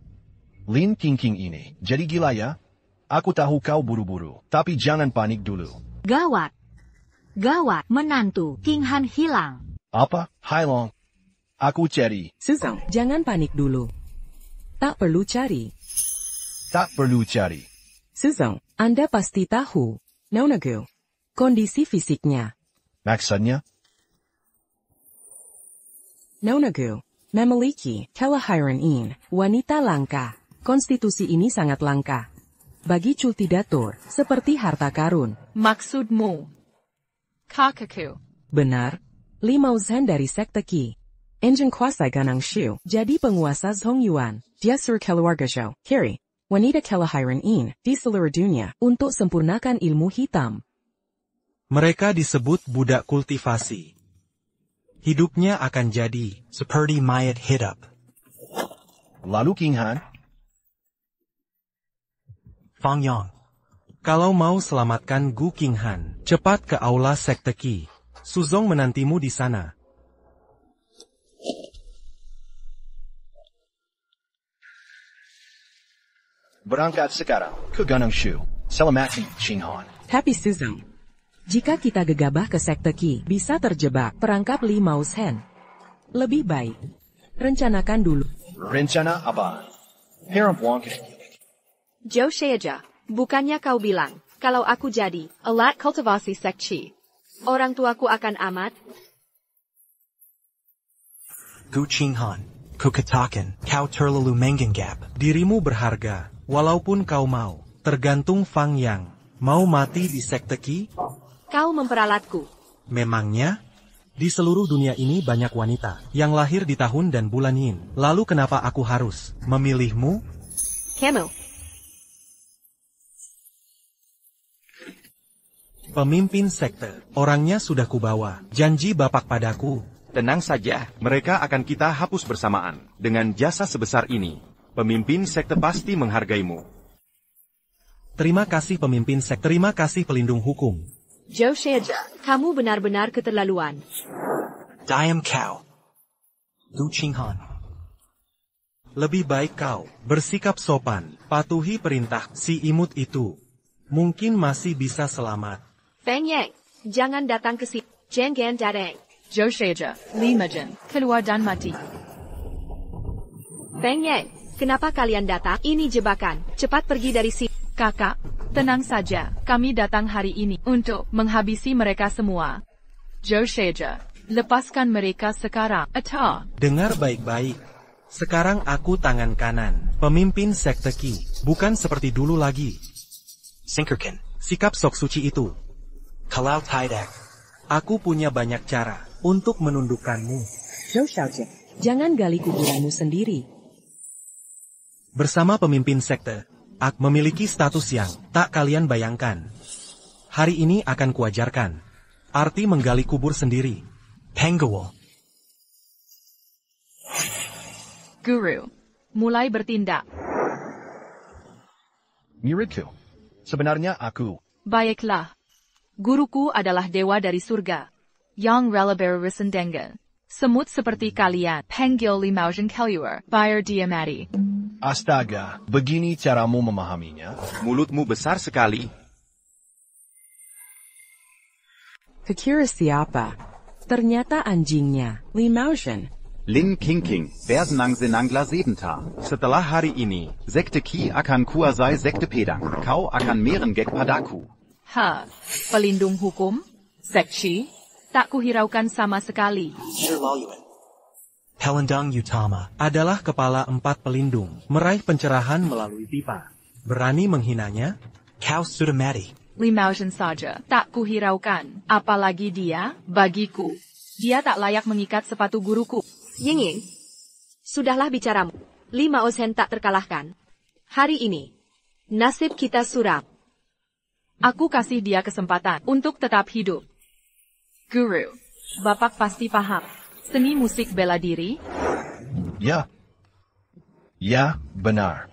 Lin King ini, jadi gila ya? Aku tahu kau buru-buru, tapi jangan panik dulu. Gawat. Gawat, menantu King Han hilang. Apa? Hailong. Aku cari. Suzong, jangan panik dulu. Tak perlu cari. Tak perlu cari. Suzong, Anda pasti tahu, Nonagu, kondisi fisiknya. Maksudnya? Nonagu, memiliki kelahiran wanita langka. Konstitusi ini sangat langka. Bagi cultidatur, seperti harta karun. Maksudmu? Kakaku. Benar. Limausan dari sekte Qi. Engine kuasa ganang Shu. Jadi penguasa Zongyuan. Dia sur keluarga Zhou. Kiri. Wanita kelahiran di seluruh dunia. Untuk sempurnakan ilmu hitam. Mereka disebut budak kultivasi. Hidupnya akan jadi seperti mayat hidup. Lalu King Han? Fang Yang. Kalau mau selamatkan Gu King Han, cepat ke aula sekte Qi. Suzong menantimu di sana. Berangkat sekarang ke Ganang Shu. Selamatkan King Han. Tapi Suzong, jika kita gegabah ke sekte Qi, bisa terjebak perangkap Li Maushen. Lebih baik, rencanakan dulu. Rencana apa? Harem Wongke. Zhou Sheja, bukannya kau bilang, kalau aku jadi alat kultivasi sekte, orang tuaku akan amat? Gu Qinghan, ku katakan, kau terlalu menganggap dirimu berharga, walaupun kau mau. Tergantung Fang Yang, mau mati di sekte Qi? Kau memperalatku. Memangnya? Di seluruh dunia ini banyak wanita yang lahir di tahun dan bulan Yin. Lalu kenapa aku harus memilihmu? Kamu. Pemimpin sekte, orangnya sudah kubawa. Janji Bapak padaku. Tenang saja, mereka akan kita hapus bersamaan. Dengan jasa sebesar ini, pemimpin sekte pasti menghargaimu. Terima kasih pemimpin sekte, terima kasih pelindung hukum. Zhou Sheja, kamu benar-benar keterlaluan. Diam kau. Gu Qinghan. Lebih baik kau bersikap sopan, patuhi perintah si imut itu. Mungkin masih bisa selamat. Feng Yang, jangan datang ke sini. Jangan datang. Zhou Sheja, Li Mejen, keluar dan mati. Feng Yang, kenapa kalian datang? Ini jebakan. Cepat pergi dari sini. Kakak, tenang saja. Kami datang hari ini untuk menghabisi mereka semua. Zhou Sheja, lepaskan mereka sekarang. Atau dengar baik-baik. Sekarang aku tangan kanan, pemimpin sekte Qi, bukan seperti dulu lagi. Singkirkan. Sikap sok suci itu. Kalau tidak, aku punya banyak cara untuk menundukkanmu. Zhou Xiaojie, jangan gali kuburanmu sendiri. Bersama pemimpin sekte, aku memiliki status yang tak kalian bayangkan. Hari ini akan kuajarkan arti menggali kubur sendiri. Penguo. Guru, mulai bertindak. Muridku, sebenarnya aku. Baiklah. Guruku adalah dewa dari surga. Yang relaber Risendengen. Semut seperti kalian. Panggil Limaujen keluar. Bayar dia mati. Astaga, begini caramu memahaminya? Mulutmu besar sekali. Kekira siapa? Ternyata anjingnya, Limaujen. Lin Qingqing, Bersenang Senangla Sedenta. Setelah hari ini, Sekte Qi akan kuasai Sekte Pedang. Kau akan merengek padaku. Pelindung hukum? Sekte? Tak kuhiraukan sama sekali. Pelindung utama adalah kepala 4 pelindung, meraih pencerahan melalui pipa. Berani menghinanya? Kau sudah mati. Limaujen saja, tak kuhiraukan. Apalagi dia, bagiku. Dia tak layak mengikat sepatu guruku. Ying, sudahlah bicaramu. Li Maushen tak terkalahkan. Hari ini, nasib kita suram. Aku kasih dia kesempatan untuk tetap hidup. Guru, Bapak pasti paham. Seni musik bela diri? Ya. Ya, benar.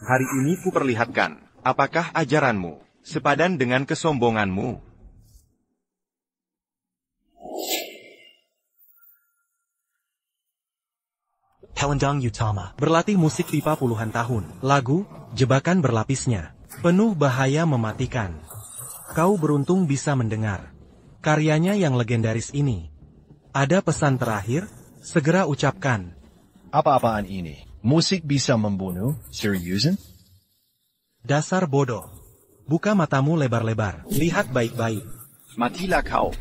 Hari ini kuperlihatkan, apakah ajaranmu sepadan dengan kesombonganmu? Pelindung utama. Berlatih musik pipa puluhan tahun. Lagu, jebakan berlapisnya. Penuh bahaya mematikan. Kau beruntung bisa mendengar karyanya yang legendaris ini. Ada pesan terakhir? Segera ucapkan. Apa-apaan ini? Musik bisa membunuh? Seriusan? Dasar bodoh. Buka matamu lebar-lebar. Lihat baik-baik. Matilah kau.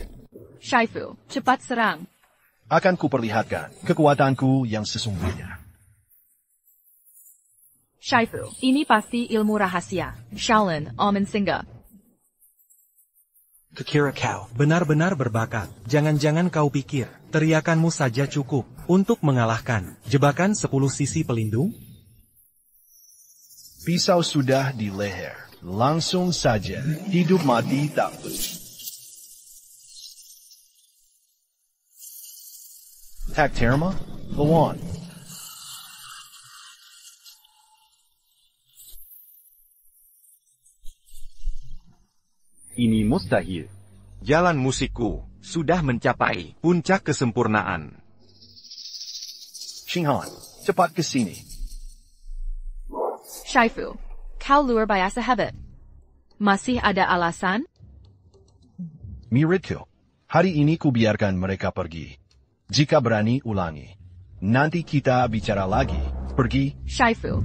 Shifu, cepat serang. Akan kuperlihatkan kekuatanku yang sesungguhnya. Shifu, ini pasti ilmu rahasia. Shaolin, Omen Singa. Kukira kau. Benar-benar berbakat. Jangan-jangan kau pikir, teriakanmu saja cukup untuk mengalahkan jebakan 10 sisi pelindung? Pisau sudah di leher. Langsung saja, hidup mati tak perlu. Takterma, lawan. Ini mustahil. Jalan musikku sudah mencapai puncak kesempurnaan. Xinghan, cepat ke sini. Shifu, kau luar biasa hebat. Masih ada alasan? Muridku, hari ini kubiarkan mereka pergi. Jika berani ulangi. Nanti kita bicara lagi. Pergi. Shifu.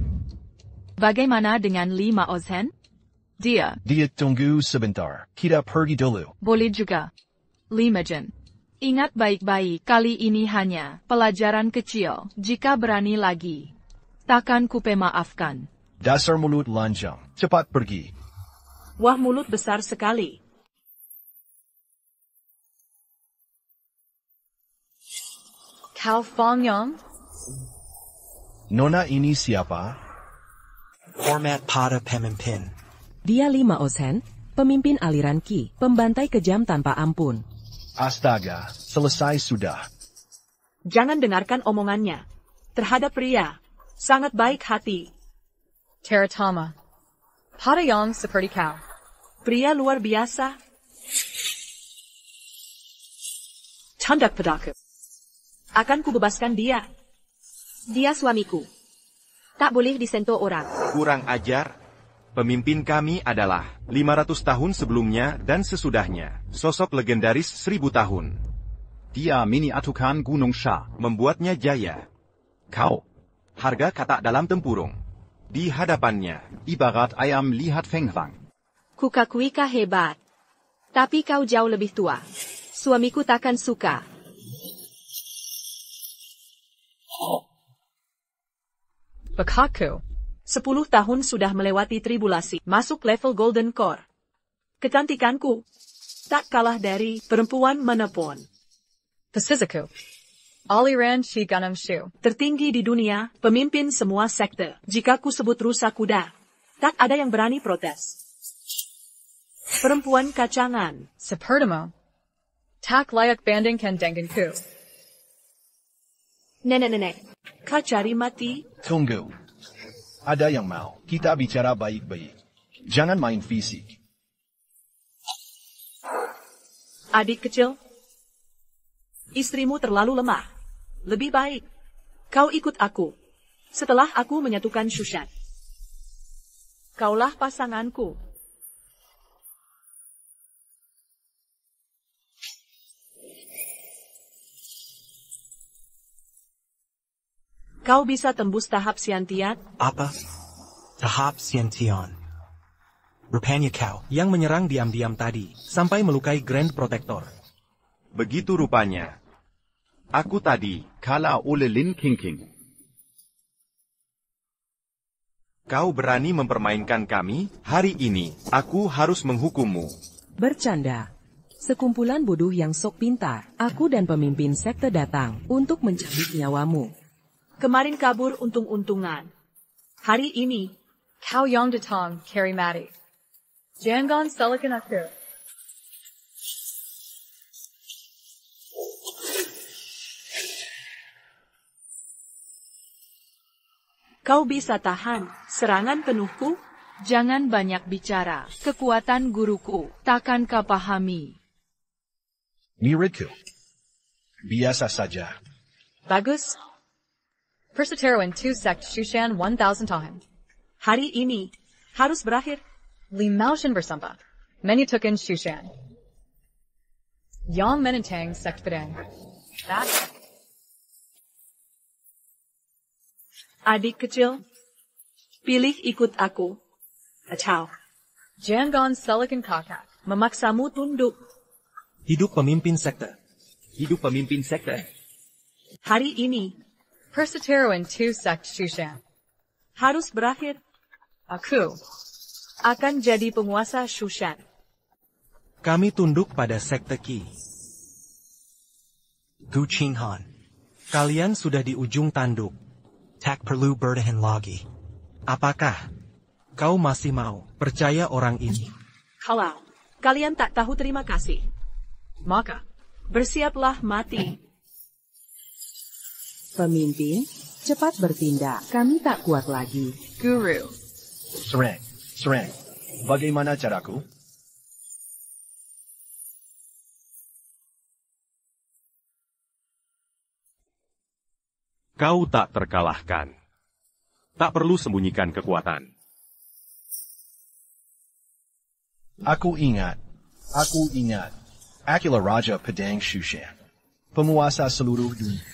Bagaimana dengan Li Maozhen? Dia tunggu sebentar. Kita pergi dulu. boleh juga. Li Meijin. Ingat baik-baik, kali ini hanya pelajaran kecil. Jika berani lagi, takkan kupe maafkan. Dasar mulut lanjang. Cepat pergi. Wah, mulut besar sekali. Kau Fangyong? Nona ini siapa? Format pada pemimpin. Dia Li Maozhen, pemimpin aliran Qi, pembantai kejam tanpa ampun. Astaga, selesai sudah. Jangan dengarkan omongannya. Terhadap pria, sangat baik hati. Teratama. Padayong seperti kau. Pria luar biasa. Tandak padaku. Akan kubebaskan dia. Dia suamiku. Tak boleh disentuh orang. Kurang ajar. Pemimpin kami adalah 500 tahun sebelumnya dan sesudahnya. Sosok legendaris 1000 tahun. Dia miniatukan Gunung Sha. Membuatnya jaya. Kau. Harga kata dalam tempurung. Di hadapannya. Ibarat ayam lihat fengfang. Kukakui kau hebat. Tapi kau jauh lebih tua. Suamiku takkan suka. Bekaku. 10 tahun sudah melewati tribulasi. Masuk level Golden Core. Kecantikanku tak kalah dari perempuan manapun. Pasizaku. Aliran Shiganam Shu. Tertinggi di dunia, pemimpin semua sekte. Jika ku sebut rusa kuda, tak ada yang berani protes. Perempuan kacangan. Sepertimo. Tak layak bandingkan denganku. Nenek-nenek. Kau cari mati? Tunggu. Ada yang mau. Kita bicara baik-baik. Jangan main fisik. Adik kecil. Istrimu terlalu lemah. Lebih baik. Kau ikut aku. Setelah aku menyatukan Shushan. Kaulah pasanganku. Kau bisa tembus tahap Xiantian? Apa? Tahap Xiantian. Rupanya kau. Yang menyerang diam-diam tadi, sampai melukai Grand Protector. Begitu rupanya. Aku tadi kalah oleh Lin Qingqing. Kau berani mempermainkan kami? Hari ini, aku harus menghukummu. Bercanda. Sekumpulan bodoh yang sok pintar, aku dan pemimpin sekte datang untuk mencabut nyawamu. Kemarin kabur untung-untungan. Hari ini, kau yang datang carry mati. Jangan salahkan aku. Kau bisa tahan serangan penuhku? Jangan banyak bicara. Kekuatan guruku takkan kau pahami. Muridku. Biasa saja. Bagus. Perseteruan 2 sect Shushan 1000 tahun. Hari ini harus berakhir. Li Maozhen bersampah. Menyatukan Shushan. Yang menentang sect Padang. Adik kecil, pilih ikut aku. Atau jangan salahkan kakak memaksamu tunduk. Hidup pemimpin sekte. Hidup pemimpin sekte. Hari ini Perseteruan 2 sekt Shushan. harus berakhir. Aku akan jadi penguasa Shushan. Kami tunduk pada sekte Qi. Gu Qinghan. Kalian sudah di ujung tanduk. Tak perlu bertahan lagi. Apakah kau masih mau percaya orang ini? Kalau kalian tak tahu terima kasih, maka bersiaplah mati. Pemimpin, cepat bertindak. Kami tak kuat lagi. Guru. Serang. Bagaimana caraku? Kau tak terkalahkan. Tak perlu sembunyikan kekuatan. Aku ingat. Akulah Raja Pedang Shushan. Penguasa seluruh dunia.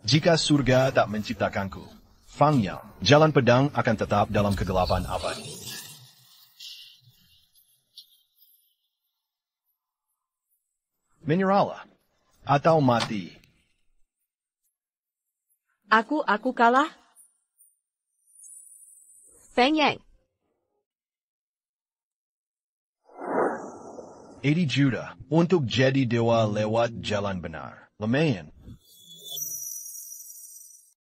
Jika surga tak menciptakanku, Fang Yang, jalan pedang akan tetap dalam kegelapan abadi. Menyerahlah, atau mati. Aku kalah. Feng Yang. 80 juta untuk jadi dewa lewat jalan benar. Lumayan.